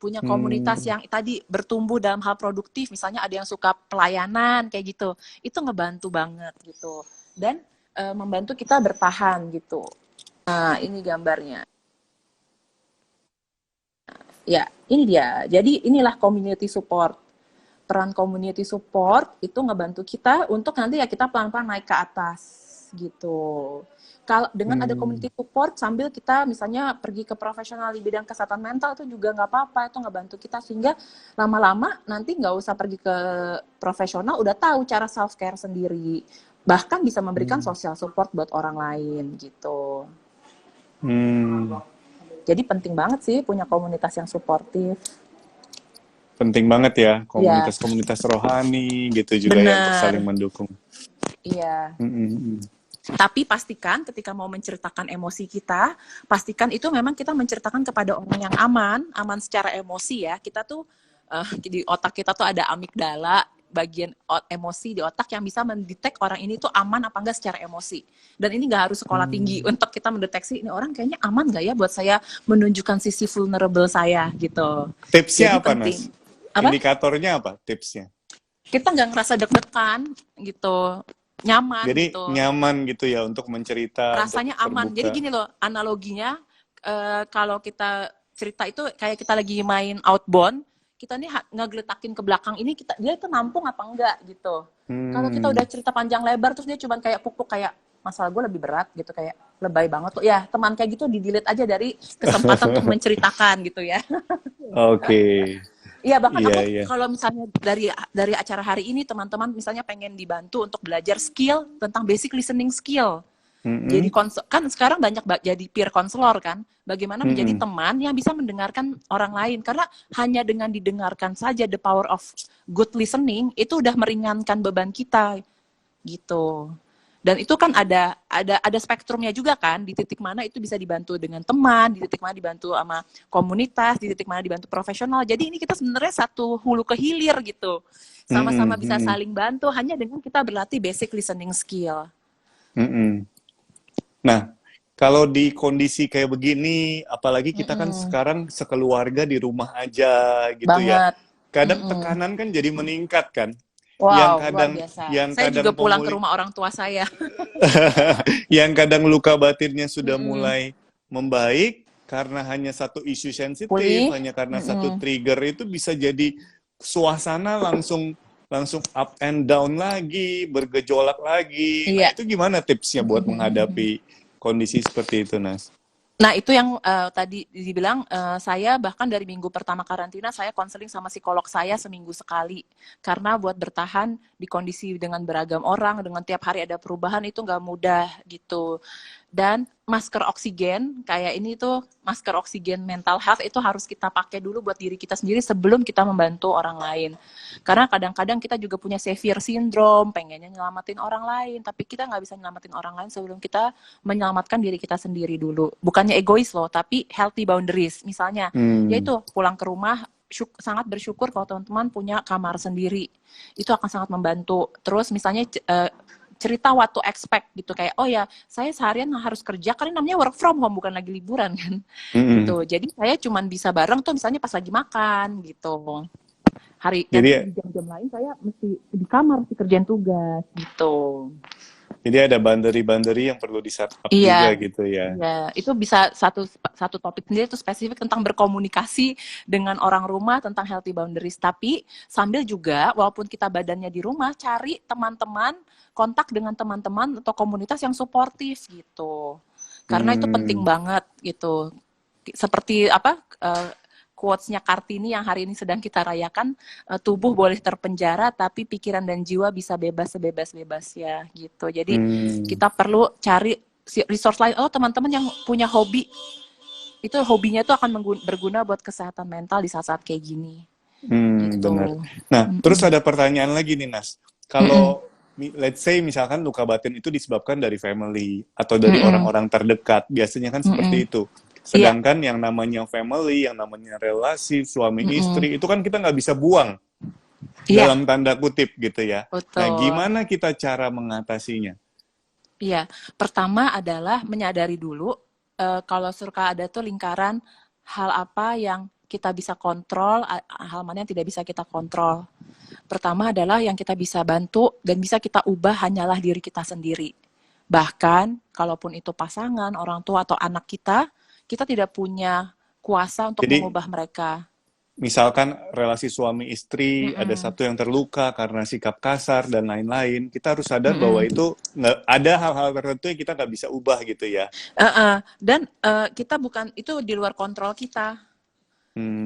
Punya komunitas yang tadi bertumbuh dalam hal produktif, misalnya ada yang suka pelayanan, kayak gitu. Itu ngebantu banget gitu. Dan membantu kita bertahan gitu. Nah, ini gambarnya. Ya, ini dia. Jadi inilah community support. Peran community support itu ngebantu kita untuk nanti ya kita pelan-pelan naik ke atas gitu. Kalau dengan ada community support sambil kita misalnya pergi ke profesional di bidang kesehatan mental itu juga nggak apa-apa, itu ngebantu kita sehingga lama-lama nanti nggak usah pergi ke profesional, udah tahu cara self care sendiri, bahkan bisa memberikan social support buat orang lain gitu. Jadi penting banget sih punya komunitas yang suportif.
Penting banget ya, komunitas-komunitas rohani gitu juga ya untuk saling mendukung.
Iya. Tapi pastikan ketika mau menceritakan emosi kita, pastikan itu memang kita menceritakan kepada orang yang aman secara emosi ya. Kita tuh di otak kita tuh ada amigdala, bagian emosi di otak yang bisa mendetek orang ini tuh aman apa enggak secara emosi. Dan ini nggak harus sekolah tinggi untuk kita mendeteksi ini orang kayaknya aman nggak ya buat saya menunjukkan sisi vulnerable saya gitu.
Tipsnya apa, Nas? Indikatornya apa tipsnya?
Kita nggak ngerasa deg-degan gitu. Nyaman.
Jadi
gitu.
Nyaman gitu ya untuk mencerita.
Rasanya untuk aman. Jadi gini loh, analoginya kalau kita cerita itu kayak kita lagi main outbound, kita nih ngegeletakin ke belakang ini dia itu nampung apa enggak gitu. Kalau kita udah cerita panjang lebar terus dia cuma kayak pupuk kayak masalah gue lebih berat gitu, kayak lebay banget tuh. Ya teman kayak gitu di-delete aja dari kesempatan untuk menceritakan gitu ya.
Oke.
Iya, bahkan aku kalau misalnya dari acara hari ini teman-teman misalnya pengen dibantu untuk belajar skill tentang basic listening skill. Jadi kan sekarang banyak jadi peer counselor kan, bagaimana menjadi teman yang bisa mendengarkan orang lain, karena hanya dengan didengarkan saja the power of good listening itu udah meringankan beban kita gitu. Dan itu kan ada spektrumnya juga kan, di titik mana itu bisa dibantu dengan teman, di titik mana dibantu sama komunitas, di titik mana dibantu profesional. Jadi ini kita sebenarnya satu hulu ke hilir gitu. Sama-sama bisa saling bantu hanya dengan kita berlatih basic listening skill.
Nah, kalau di kondisi kayak begini, apalagi kita kan sekarang sekeluarga di rumah aja gitu ya. Kadang tekanan kan jadi meningkat kan.
Wow,
yang kadang,
luar biasa.
Yang
saya
kadang
juga pulang ke rumah orang tua saya.
Yang kadang luka batinnya sudah mulai membaik karena hanya satu isu sensitif, hanya karena satu trigger itu bisa jadi suasana langsung up and down lagi, bergejolak lagi. Nah, itu gimana tipsnya buat menghadapi kondisi seperti itu, Nas?
Nah, itu yang tadi dibilang, saya bahkan dari minggu pertama karantina, saya konseling sama psikolog saya seminggu sekali. Karena buat bertahan di kondisi dengan beragam orang, dengan tiap hari ada perubahan, itu nggak mudah gitu. Dan masker oksigen, kayak ini tuh, masker oksigen mental health itu harus kita pakai dulu buat diri kita sendiri sebelum kita membantu orang lain. Karena kadang-kadang kita juga punya savior syndrome, pengennya nyelamatin orang lain, tapi kita nggak bisa nyelamatin orang lain sebelum kita menyelamatkan diri kita sendiri dulu. Bukannya egois loh, tapi healthy boundaries. Misalnya, yaitu pulang ke rumah, sangat bersyukur kalau teman-teman punya kamar sendiri. Itu akan sangat membantu. Terus misalnya cerita what to expect gitu, kayak oh ya saya seharian harus kerja karena namanya work from home, bukan lagi liburan kan. Gitu. Jadi saya cuma bisa bareng tuh misalnya pas lagi makan gitu. Jadi di jam-jam lain saya mesti di kamar mesti kerjain tugas gitu.
Jadi ada boundary-boundary yang perlu di set up
Iya,
juga gitu ya.
iya, itu bisa satu satu topik sendiri itu spesifik tentang berkomunikasi dengan orang rumah tentang healthy boundaries. Tapi sambil juga walaupun kita badannya di rumah, cari teman-teman, kontak dengan teman-teman atau komunitas yang suportif gitu. Karena itu penting
Hmm,
banget gitu. Seperti apa quotes-nya Kartini yang hari ini sedang kita rayakan, tubuh boleh terpenjara tapi pikiran dan jiwa bisa bebas sebebas-bebasnya gitu. Jadi
hmm,
kita perlu cari resource lain. Oh, teman-teman yang punya hobi, itu hobinya itu akan berguna buat kesehatan mental di saat-saat kayak gini
benar.
gitu.
Nah, terus
Mm-mm.
ada pertanyaan lagi nih, Nas.
Mm-mm.
Kalau let's say misalkan luka batin itu disebabkan dari family atau dari
Mm-mm.
orang-orang terdekat, biasanya kan
Mm-mm.
seperti itu.
Iya.
Sedangkan yang namanya family, yang namanya relasi, suami
Mm-mm.
istri, itu kan kita nggak bisa buang
Iya,
dalam tanda kutip gitu ya. Nah,
betul.
gimana kita cara mengatasinya?
Iya, pertama adalah menyadari dulu kalau suka ada tuh lingkaran hal apa yang kita bisa kontrol, hal mana yang tidak bisa kita kontrol. Pertama adalah yang kita bisa bantu dan bisa kita ubah hanyalah diri kita sendiri. Bahkan, kalaupun itu pasangan, orang tua, atau anak kita tidak punya kuasa untuk
Jadi,
mengubah mereka.
misalkan relasi suami istri ada
Mm-mm.
satu yang terluka karena sikap kasar dan lain-lain, kita harus sadar bahwa
Mm-mm.
itu nggak ada hal-hal tertentu yang kita nggak bisa ubah gitu ya.
Dan kita bukan, itu di luar kontrol kita.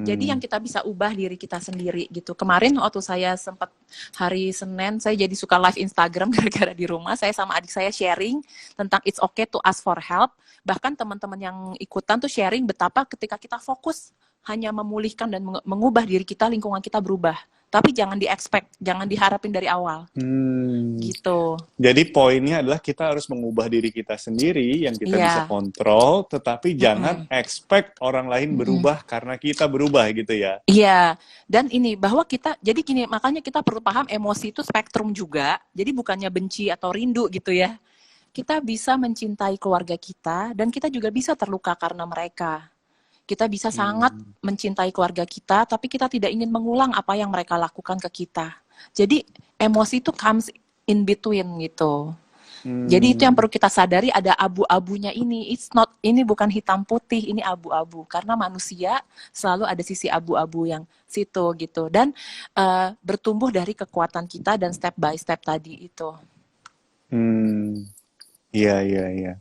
Jadi yang
Hmm,
kita bisa ubah diri kita sendiri gitu. Kemarin waktu saya sempat hari Senin, saya jadi suka live Instagram gara-gara di rumah. Saya sama adik saya sharing tentang it's okay to ask for help. Bahkan teman-teman yang ikutan tuh sharing betapa ketika kita fokus hanya memulihkan dan mengubah diri kita, lingkungan kita berubah. Tapi jangan di-expect, jangan diharapin dari awal.
hmm.
Gitu.
Jadi poinnya adalah kita harus mengubah diri kita sendiri yang kita bisa
Iya.
kontrol, tetapi jangan
Mm-mm.
expect orang lain
Mm-mm.
berubah karena kita berubah gitu ya.
Iya, dan ini bahwa kita, jadi gini, makanya kita perlu paham emosi itu spektrum juga. Jadi bukannya benci atau rindu gitu ya. Kita bisa mencintai keluarga kita dan kita juga bisa terluka karena mereka. Kita bisa sangat
Hmm,
mencintai keluarga kita, tapi kita tidak ingin mengulang apa yang mereka lakukan ke kita. Jadi emosi itu comes in between gitu. Jadi itu yang
hmm,
perlu kita sadari, ada abu-abunya ini. It's not, ini bukan hitam putih, ini abu-abu. Karena manusia selalu ada sisi abu-abu yang situ gitu. Dan bertumbuh dari kekuatan kita dan step by step tadi itu.
hmm. Iya, iya, iya.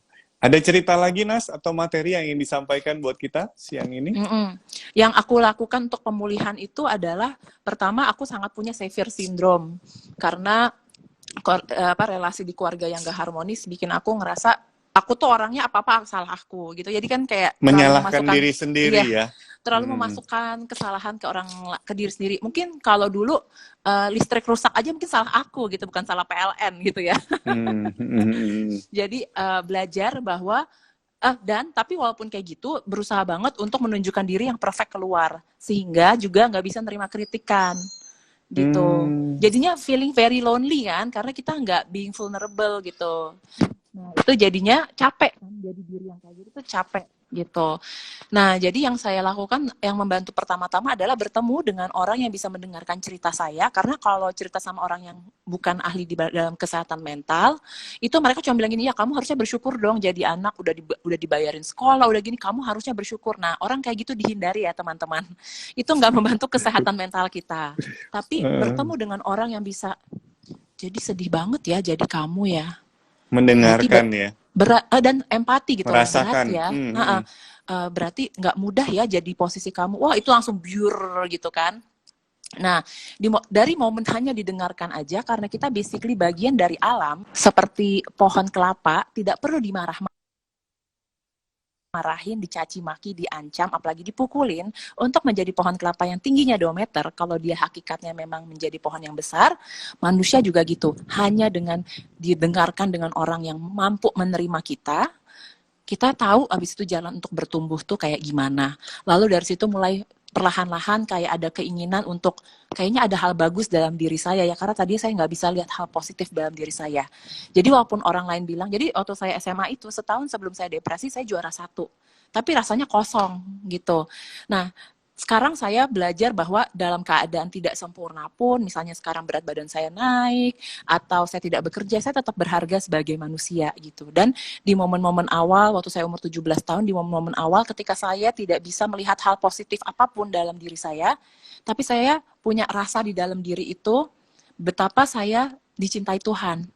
Ada cerita lagi, Nas, atau materi yang ingin disampaikan buat kita siang ini?
Mm-mm. Yang aku lakukan untuk pemulihan itu adalah, pertama aku sangat punya savior syndrome. Karena relasi di keluarga yang gak harmonis bikin aku ngerasa aku tuh orangnya apa-apa salah aku gitu. Jadi kan kayak terlalu
Menyalahkan
memasukkan,
diri sendiri
iya,
ya.
terlalu
Hmm,
memasukkan kesalahan ke diri sendiri. Mungkin kalau dulu listrik rusak aja mungkin salah aku gitu, bukan salah PLN gitu ya.
hmm, hmm, hmm,
Jadi belajar bahwa dan tapi walaupun kayak gitu berusaha banget untuk menunjukkan diri yang perfect keluar sehingga juga nggak bisa nerima kritikan gitu.
hmm.
Jadinya feeling very lonely kan karena kita nggak being vulnerable gitu. Nah, itu jadinya capek kan, jadi diri yang kayak gitu tuh capek gitu. Nah, jadi yang saya lakukan yang membantu pertama-tama adalah bertemu dengan orang yang bisa mendengarkan cerita saya karena kalau cerita sama orang yang bukan ahli di dalam kesehatan mental, itu mereka cuma bilang gini, "Ya, kamu harusnya bersyukur dong jadi anak udah dibayarin sekolah, udah gini, kamu harusnya bersyukur." Nah, orang kayak gitu dihindari ya, teman-teman. Itu nggak membantu kesehatan mental kita. Tapi
Eh,
bertemu dengan orang yang bisa, "Jadi sedih banget ya jadi kamu ya." Berarti
mendengarkan ya,
berat dan empati gitu loh, berat
merasakan.
ya.
Hmm, hmm,
Heeh. Berarti nggak mudah ya jadi posisi kamu. Wah, itu langsung biur gitu kan. Nah, dari momen hanya didengarkan aja karena kita basically bagian dari alam seperti pohon kelapa tidak perlu marahin, dicaci maki, diancam, apalagi dipukulin untuk menjadi pohon kelapa yang tingginya 2 meter. Kalau dia hakikatnya memang menjadi pohon yang besar, manusia juga gitu. Hanya dengan didengarkan dengan orang yang mampu menerima kita tahu abis itu jalan untuk bertumbuh tuh kayak gimana. Lalu dari situ mulai perlahan-lahan kayak ada keinginan untuk kayaknya ada hal bagus dalam diri saya ya karena tadi saya nggak bisa lihat hal positif dalam diri saya. Jadi walaupun orang lain bilang, jadi waktu saya SMA itu setahun sebelum saya depresi saya juara 1, tapi rasanya kosong gitu. Nah sekarang saya belajar bahwa dalam keadaan tidak sempurna pun, misalnya sekarang berat badan saya naik, atau saya tidak bekerja, saya tetap berharga sebagai manusia gitu. Dan di momen-momen awal, waktu saya umur 17 tahun, di momen-momen awal ketika saya tidak bisa melihat hal positif apapun dalam diri saya, tapi saya punya rasa di dalam diri itu, betapa saya dicintai Tuhan.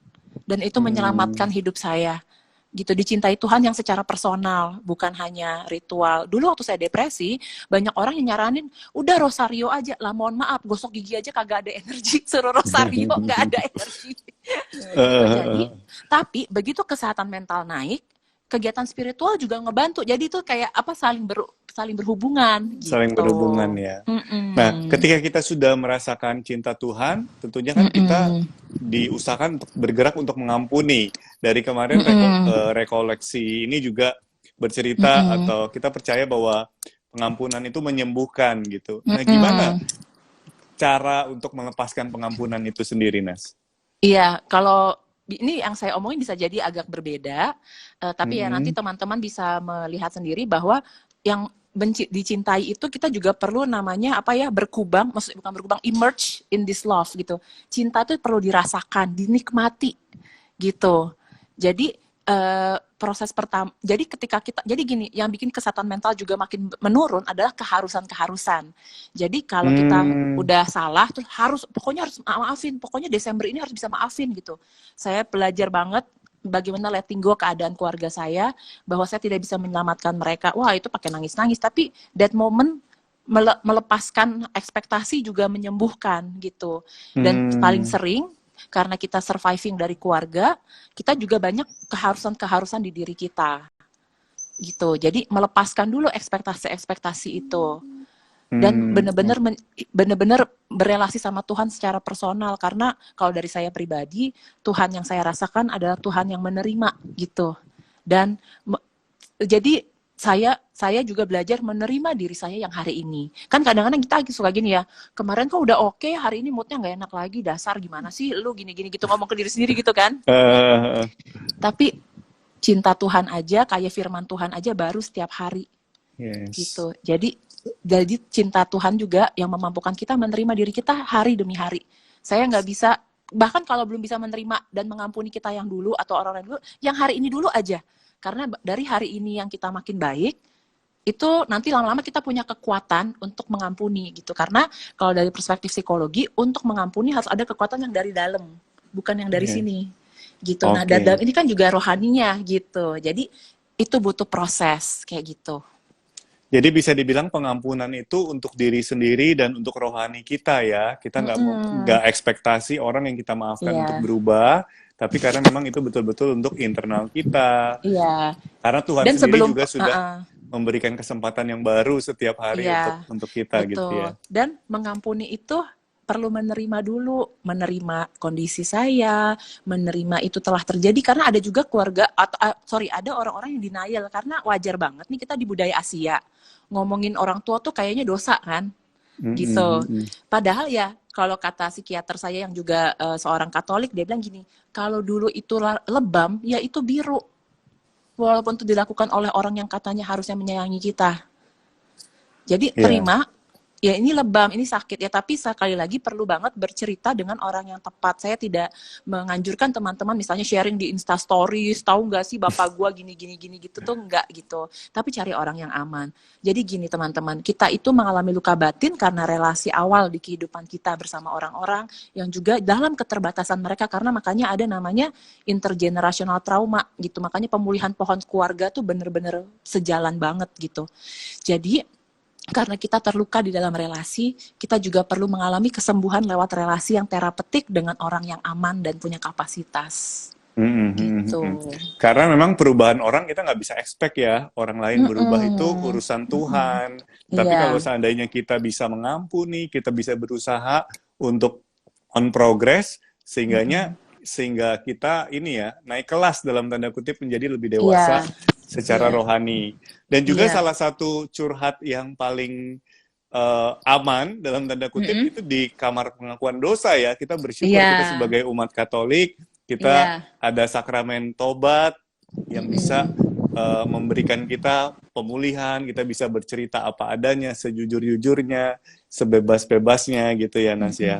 Dan itu menyelamatkan
Hmm.
hidup saya gitu, dicintai Tuhan yang secara personal, bukan hanya ritual. Dulu waktu saya depresi, banyak orang yang nyaranin, udah rosario aja lah, mohon maaf, gosok gigi aja kagak ada energi, suruh rosario nggak ada energi. Gitu. Jadi, tapi begitu kesehatan mental naik, kegiatan spiritual juga ngebantu. Jadi itu kayak apa, saling berhubungan
Saling
gitu.
berhubungan ya. Nah,
Mm-mm.
ketika kita sudah merasakan cinta Tuhan, tentunya kan kita
Mm-mm.
diusahakan untuk bergerak untuk mengampuni. Dari kemarin
Mm-mm.
rekoleksi ini juga bercerita
Mm-mm.
atau kita percaya bahwa pengampunan itu menyembuhkan gitu. Nah, gimana
Mm-mm.
cara untuk melepaskan pengampunan itu sendiri, Nas?
Iya, kalau ini yang saya omongin bisa jadi agak berbeda, tapi ya nanti
Mm-mm.
teman-teman bisa melihat sendiri bahwa yang dicintai itu kita juga perlu namanya apa ya, berkubang, maksudnya bukan berkubang, emerge in this love gitu. Cinta itu perlu dirasakan, dinikmati gitu. Jadi proses pertama, jadi ketika kita, jadi gini, yang bikin kesehatan mental juga makin menurun adalah keharusan-keharusan. Jadi kalau kita
Hmm.
udah salah, terus pokoknya harus maafin, pokoknya Desember ini harus bisa maafin gitu. Saya belajar banget bagaimana letting go keadaan keluarga saya, bahwa saya tidak bisa menyelamatkan mereka. Wah, itu pakai nangis-nangis, tapi that moment melepaskan ekspektasi juga menyembuhkan gitu. Dan paling
Hmm.
sering karena kita surviving dari keluarga, kita juga banyak keharusan-keharusan di diri kita gitu. Jadi melepaskan dulu ekspektasi-ekspektasi itu dan
Hmm.
benar-benar berelasi sama Tuhan secara personal, karena kalau dari saya pribadi, Tuhan yang saya rasakan adalah Tuhan yang menerima gitu. Dan jadi saya juga belajar menerima diri saya yang hari ini. Kan kadang-kadang kita suka gini ya, kemarin kok udah oke, hari ini moodnya nggak enak lagi, dasar gimana sih lu gini-gini gitu, ngomong ke diri sendiri gitu kan.
Eh,
Tapi cinta Tuhan aja, kayak firman Tuhan aja baru setiap hari
yes.
gitu. Jadi cinta Tuhan juga yang memampukan kita menerima diri kita hari demi hari. Saya nggak bisa, bahkan kalau belum bisa menerima dan mengampuni kita yang dulu atau orang-orang dulu, yang hari ini dulu aja. Karena dari hari ini yang kita makin baik, itu nanti lama-lama kita punya kekuatan untuk mengampuni gitu. Karena kalau dari perspektif psikologi, untuk mengampuni harus ada kekuatan yang dari dalam, bukan yang dari
Yes.
sini gitu. Nah, dari dalam
Oke.
ini kan juga rohaninya gitu. Jadi itu butuh proses kayak gitu.
Jadi bisa dibilang pengampunan itu untuk diri sendiri dan untuk rohani kita ya. Kita
Mm-mm.
nggak ekspektasi orang yang kita maafkan untuk
Iya,
berubah, tapi karena memang itu betul-betul untuk internal kita.
iya.
Karena Tuhan
Dan
sendiri
sebelum,
juga sudah memberikan kesempatan yang baru setiap hari
iya,
untuk kita gitu
betul.
ya.
Dan mengampuni itu perlu menerima dulu, menerima kondisi saya, menerima itu telah terjadi, karena ada juga keluarga atau ada orang-orang yang denial, karena wajar banget nih kita di budaya Asia ngomongin orang tua tuh kayaknya dosa kan,
Mm, mm,
gitu.
mm, mm.
Padahal ya kalau kata psikiater saya yang juga seorang Katolik, dia bilang gini, kalau dulu itu lebam, ya itu biru, walaupun itu dilakukan oleh orang yang katanya harusnya menyayangi kita. Jadi
Iya.
terima, ya ini lebam, ini sakit ya, tapi sekali lagi perlu banget bercerita dengan orang yang tepat. Saya tidak menganjurkan teman-teman misalnya sharing di Insta Stories, tahu nggak sih bapak gua gini-gini gitu tuh, nggak gitu. Tapi cari orang yang aman. Jadi gini teman-teman, kita itu mengalami luka batin karena relasi awal di kehidupan kita bersama orang-orang yang juga dalam keterbatasan mereka, karena makanya ada namanya intergenerational trauma gitu. Makanya pemulihan pohon keluarga tuh bener-bener sejalan banget gitu. Jadi karena kita terluka di dalam relasi, kita juga perlu mengalami kesembuhan lewat relasi yang terapeutik dengan orang yang aman dan punya kapasitas.
Mm, mm, mm, mm,
Gitu.
mm. Karena memang perubahan orang kita nggak bisa expect ya. Orang lain berubah itu
Mm-mm.
urusan
Mm-mm.
Tuhan. Tapi kalau
Iya,
seandainya kita bisa mengampuni, kita bisa berusaha untuk on progress,
mm-mm.
sehingga kita ini ya naik kelas dalam tanda kutip menjadi lebih dewasa
Iya,
secara
iya,
rohani. Dan juga
iya.
salah satu curhat yang paling aman dalam tanda kutip
Mm-mm.
itu di kamar pengakuan dosa ya. Kita bersyukur
Iya,
kita sebagai umat Katolik kita
iya.
ada sakramen tobat yang bisa
Mm-mm.
memberikan kita pemulihan, kita bisa bercerita apa adanya, sejujur-jujurnya, sebebas-bebasnya gitu ya Nas ya.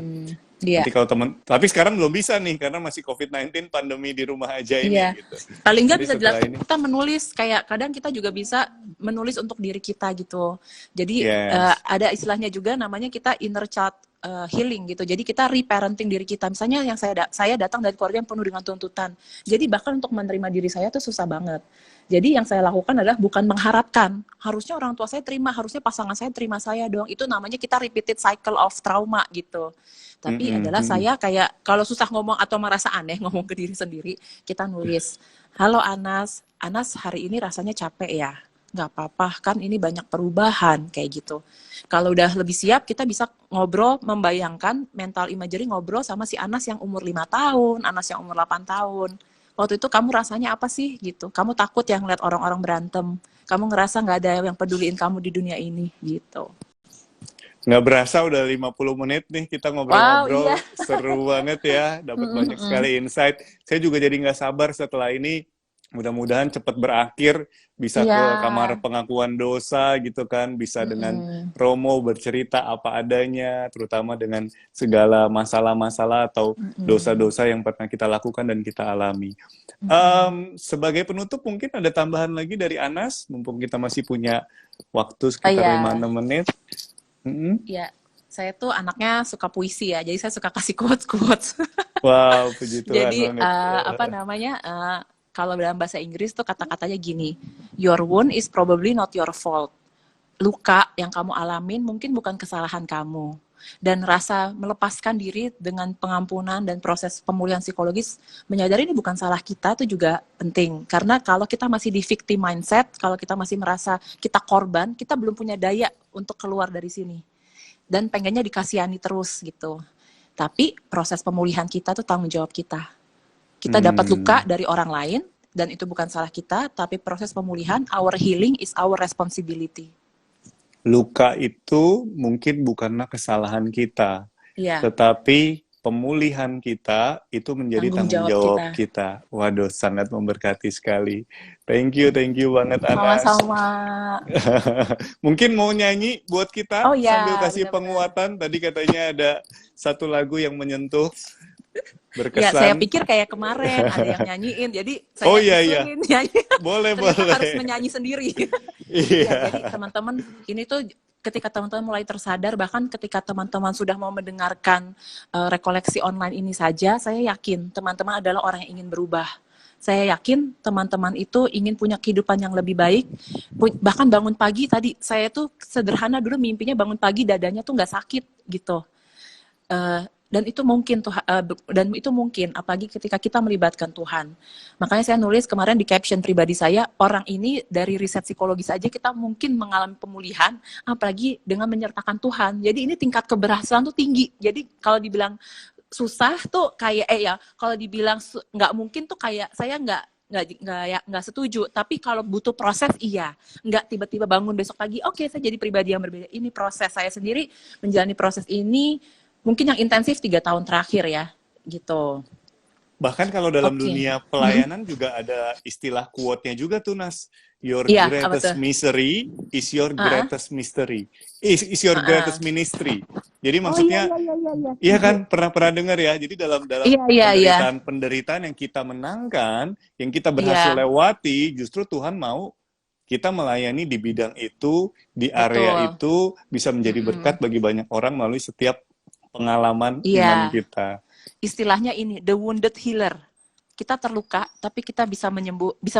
Iya.
Nanti kalau teman, tapi sekarang belum bisa nih karena masih COVID-19 pandemi di rumah aja
Iya.
ini gitu.
Paling nggak
Jadi
bisa
setelah
dilakukan
ini,
kita menulis, kayak kadang kita juga bisa menulis untuk diri kita gitu. Jadi
yes.
ada istilahnya juga namanya kita inner child healing gitu. Jadi kita reparenting diri kita. Misalnya yang saya datang dari keluarga yang penuh dengan tuntutan. Jadi bahkan untuk menerima diri saya tuh susah banget. Jadi yang saya lakukan adalah bukan mengharapkan, harusnya orang tua saya terima, harusnya pasangan saya terima saya dong. Itu namanya kita repeated cycle of trauma gitu. Tapi adalah saya kayak kalau susah ngomong atau merasa aneh ngomong ke diri sendiri, kita nulis, halo Anas, Anas hari ini rasanya capek ya? Nggak apa-apa, kan ini banyak perubahan, kayak gitu. Kalau udah lebih siap, kita bisa ngobrol, membayangkan mental imagery ngobrol sama si Anas yang umur 5 tahun, Anas yang umur 8 tahun. Waktu itu kamu rasanya apa sih gitu? Kamu takut ya ngeliat orang-orang berantem? Kamu ngerasa nggak ada yang peduliin kamu di dunia ini gitu.
Nggak berasa udah 50 menit nih kita
Wow,
ngobrol-ngobrol.
iya.
Seru banget ya, dapat banyak sekali insight. Saya juga jadi nggak sabar setelah ini. Mudah-mudahan cepat berakhir, bisa
Iya.
ke kamar pengakuan dosa gitu kan, bisa dengan Romo bercerita apa adanya, terutama dengan segala masalah-masalah atau dosa-dosa yang pernah kita lakukan dan kita alami. Sebagai penutup mungkin ada tambahan lagi dari Anas, mumpung kita masih punya waktu sekitar
Iya.
5-6 menit.
Ya, saya tuh anaknya suka puisi ya, jadi saya suka kasih quotes-quotes.
Wow, puji Tuhan
Jadi
banget.
apa namanya? Kalau dalam bahasa Inggris tuh kata-katanya gini, your wound is probably not your fault. Luka yang kamu alamin mungkin bukan kesalahan kamu. Dan rasa melepaskan diri dengan pengampunan dan proses pemulihan psikologis, menyadari ini bukan salah kita itu juga penting. Karena kalau kita masih di victim mindset, kalau kita masih merasa kita korban, kita belum punya daya untuk keluar dari sini. Dan pengennya dikasihani terus gitu. Tapi proses pemulihan kita tuh tanggung jawab kita. Kita dapat luka dari orang lain, dan itu bukan salah kita, tapi proses pemulihan, our healing is our responsibility.
Luka itu mungkin bukanlah kesalahan kita,
Iya.
tetapi pemulihan kita itu menjadi tanggung jawab kita. Waduh, sangat memberkati sekali. Thank you banget Anas.
Sama-sama.
Mungkin mau nyanyi buat kita sambil kasih
bener-bener
penguatan. Tadi katanya ada satu lagu yang menyentuh, berkesan.
Ya, saya pikir kayak kemarin ada yang nyanyiin, jadi saya
iya.
nyanyi.
Boleh.
Harus menyanyi sendiri.
Iya.
Ya, jadi teman-teman, ini tuh ketika teman-teman mulai tersadar, bahkan ketika teman-teman sudah mau mendengarkan rekoleksi online ini saja, saya yakin teman-teman adalah orang yang ingin berubah. Saya yakin teman-teman itu ingin punya kehidupan yang lebih baik. Bahkan bangun pagi tadi, saya tuh sederhana dulu mimpinya bangun pagi dadanya tuh nggak sakit gitu. Dan itu mungkin apalagi ketika kita melibatkan Tuhan. Makanya saya nulis kemarin di caption pribadi saya, orang ini dari riset psikologis aja kita mungkin mengalami pemulihan, apalagi dengan menyertakan Tuhan. Jadi ini tingkat keberhasilan tuh tinggi. Jadi kalau dibilang susah tuh kayak kalau dibilang nggak mungkin tuh kayak saya nggak setuju. Tapi kalau butuh proses, iya. Nggak tiba-tiba bangun besok pagi, oke, saya jadi pribadi yang berbeda. Ini proses, saya sendiri menjalani proses ini mungkin yang intensif 3 tahun terakhir ya, gitu.
Bahkan kalau dalam dunia pelayanan juga ada istilah quote-nya juga tuh, Nas. Your greatest misery is your greatest mystery. Is your greatest ministry. Jadi maksudnya, iya kan, pernah dengar ya. Jadi dalam penderitaan yang kita menangkan, yang kita berhasil lewati, justru Tuhan mau kita melayani di bidang itu, di area itu, bisa menjadi berkat bagi banyak orang melalui setiap pengalaman iman kita.
Istilahnya ini, the wounded healer. Kita terluka, tapi kita bisa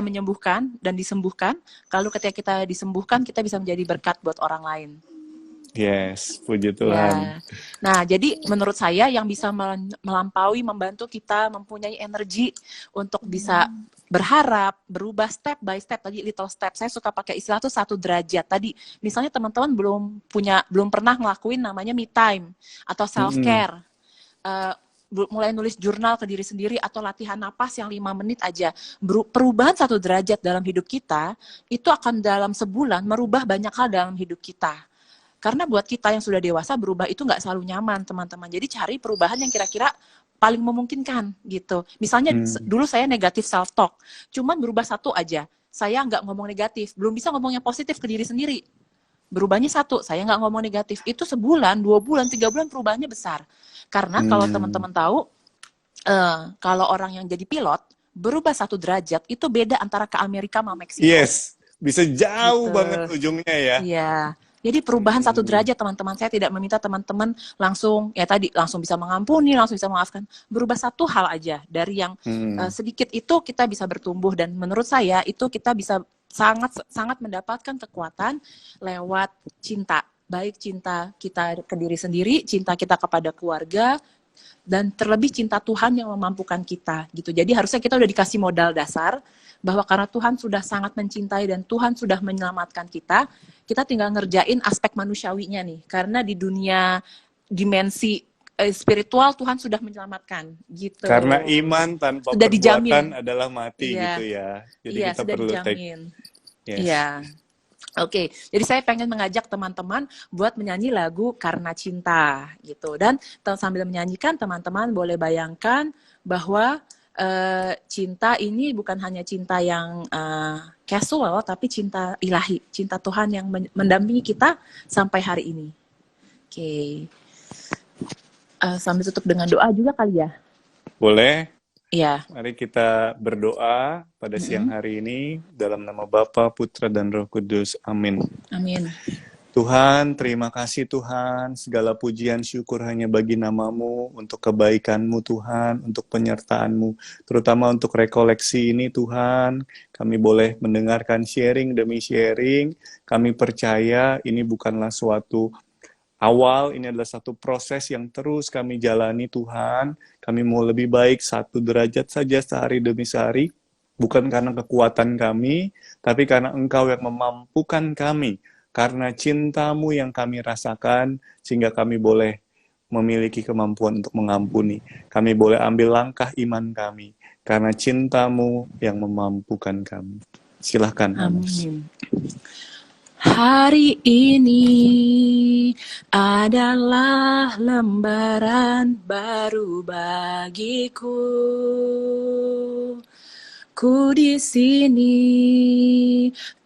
menyembuhkan dan disembuhkan. Kalau ketika kita disembuhkan, kita bisa menjadi berkat buat orang lain.
Yes, puji Tuhan.
Ya. Nah, jadi menurut saya yang bisa melampaui, membantu kita mempunyai energi untuk bisa berharap, berubah step by step, tadi little step. Saya suka pakai istilah tuh 1 derajat. Tadi misalnya teman-teman belum pernah ngelakuin namanya me time atau self care. Mulai nulis jurnal ke diri sendiri atau latihan napas yang 5 menit aja. Perubahan 1 derajat dalam hidup kita itu akan dalam sebulan merubah banyak hal dalam hidup kita. Karena buat kita yang sudah dewasa, berubah itu nggak selalu nyaman, teman-teman. Jadi cari perubahan yang kira-kira paling memungkinkan gitu. Misalnya dulu saya negatif self-talk, cuman berubah 1 aja. saya nggak ngomong negatif, belum bisa ngomong yang positif ke diri sendiri. Berubahnya satu, saya nggak ngomong negatif. Itu sebulan, 2 bulan, 3 bulan perubahannya besar. Karena kalau teman-teman tahu, kalau orang yang jadi pilot, berubah 1 derajat, itu beda antara ke Amerika sama Meksiko.
Yes, bisa jauh
Gitu.
banget ujungnya ya.
Iya. Jadi perubahan 1 derajat, teman-teman. Saya tidak meminta teman-teman langsung, ya tadi, langsung bisa mengampuni, langsung bisa memaafkan. Berubah 1 hal aja. Dari yang sedikit itu kita bisa bertumbuh. Dan menurut saya, itu kita bisa sangat mendapatkan kekuatan lewat cinta. Baik cinta kita ke diri sendiri, cinta kita kepada keluarga, dan terlebih cinta Tuhan yang memampukan kita. Gitu. Jadi harusnya kita udah dikasih modal dasar, bahwa karena Tuhan sudah sangat mencintai dan Tuhan sudah menyelamatkan kita tinggal ngerjain aspek manusiawinya nih. Karena di dunia dimensi spiritual Tuhan sudah menyelamatkan gitu.
Karena iman tanpa
sudah
perbuatan
dijamin.
adalah mati gitu ya. Jadi kita
sudah
perlu
dijamin.
Yes.
Iya. Oke, jadi saya pengen mengajak teman-teman buat menyanyi lagu Karena Cinta gitu. Dan sambil menyanyikan, teman-teman boleh bayangkan bahwa cinta ini bukan hanya cinta yang casual, tapi cinta ilahi, cinta Tuhan yang mendampingi kita sampai hari ini. Oke, sambil tutup dengan doa juga kali ya?
Boleh.
Iya.
Mari kita berdoa pada siang hari ini dalam nama Bapa, Putra, dan Roh Kudus. Amin.
Amin.
Tuhan, terima kasih Tuhan, segala pujian syukur hanya bagi nama-Mu, untuk kebaikan-Mu Tuhan, untuk penyertaan-Mu, terutama untuk rekoleksi ini Tuhan, kami boleh mendengarkan sharing demi sharing, kami percaya ini bukanlah suatu awal, ini adalah satu proses yang terus kami jalani Tuhan, kami mau lebih baik 1 derajat saja sehari demi sehari, bukan karena kekuatan kami, tapi karena Engkau yang memampukan kami, karena cinta-Mu yang kami rasakan, sehingga kami boleh memiliki kemampuan untuk mengampuni. Kami boleh ambil langkah iman kami, karena cinta-Mu yang memampukan kami. Silahkan, Anas.
Amin. Hari ini adalah lembaran baru bagiku. Ku di sini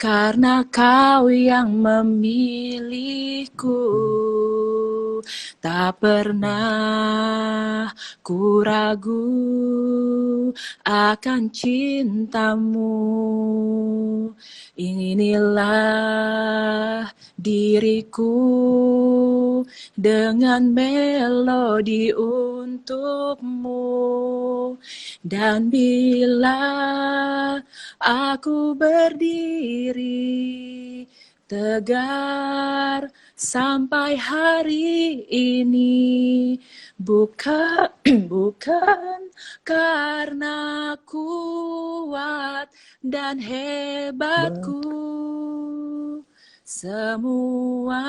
karena Kau yang memilihku. Tak pernah ku ragu akan cinta-Mu. Inilah diriku dengan melodi untuk-Mu. Dan bila aku berdiri tegar sampai hari ini, bukan karena kuat dan hebatku, semua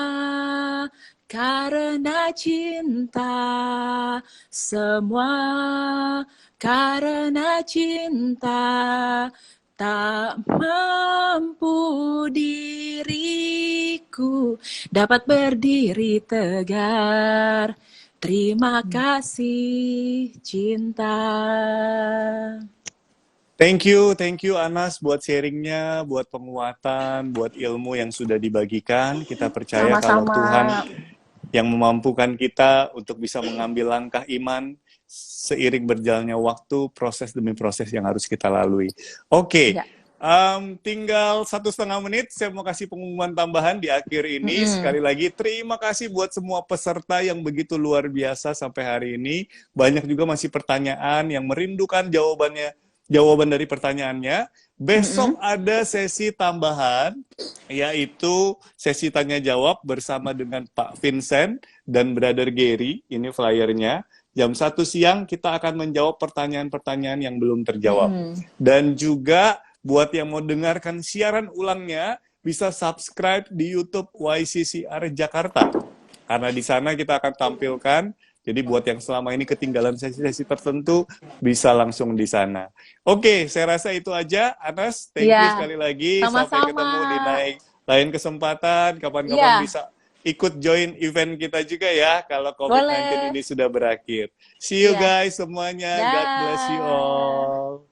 karena cinta, semua karena cinta. Tak mampu diriku dapat berdiri tegar. Terima kasih cinta.
Thank you Anas buat sharingnya, buat penguatan, buat ilmu yang sudah dibagikan. Kita percaya
Sama-sama.
kalau Tuhan yang memampukan kita untuk bisa mengambil langkah iman seiring berjalannya waktu, proses demi proses yang harus kita lalui. Oke.
Ya.
Tinggal 1,5 menit, saya mau kasih pengumuman tambahan di akhir ini. Sekali lagi, terima kasih buat semua peserta yang begitu luar biasa sampai hari ini. Banyak juga masih pertanyaan yang merindukan jawaban dari pertanyaannya. Besok ada sesi tambahan, yaitu sesi tanya jawab bersama dengan Pak Vincent dan Brother Gary. Ini flyernya. Jam 1 siang kita akan menjawab pertanyaan-pertanyaan yang belum terjawab. Dan juga buat yang mau dengarkan siaran ulangnya, bisa subscribe di YouTube YCCR Jakarta. Karena di sana kita akan tampilkan, jadi buat yang selama ini ketinggalan sesi-sesi tertentu, bisa langsung di sana. Oke, saya rasa itu aja. Anas, thank you sekali lagi.
Sama-sama.
Sampai ketemu di lain kesempatan. Kapan-kapan bisa ikut join event kita juga ya, kalau COVID-19 ini sudah berakhir. See you guys semuanya. God bless you all.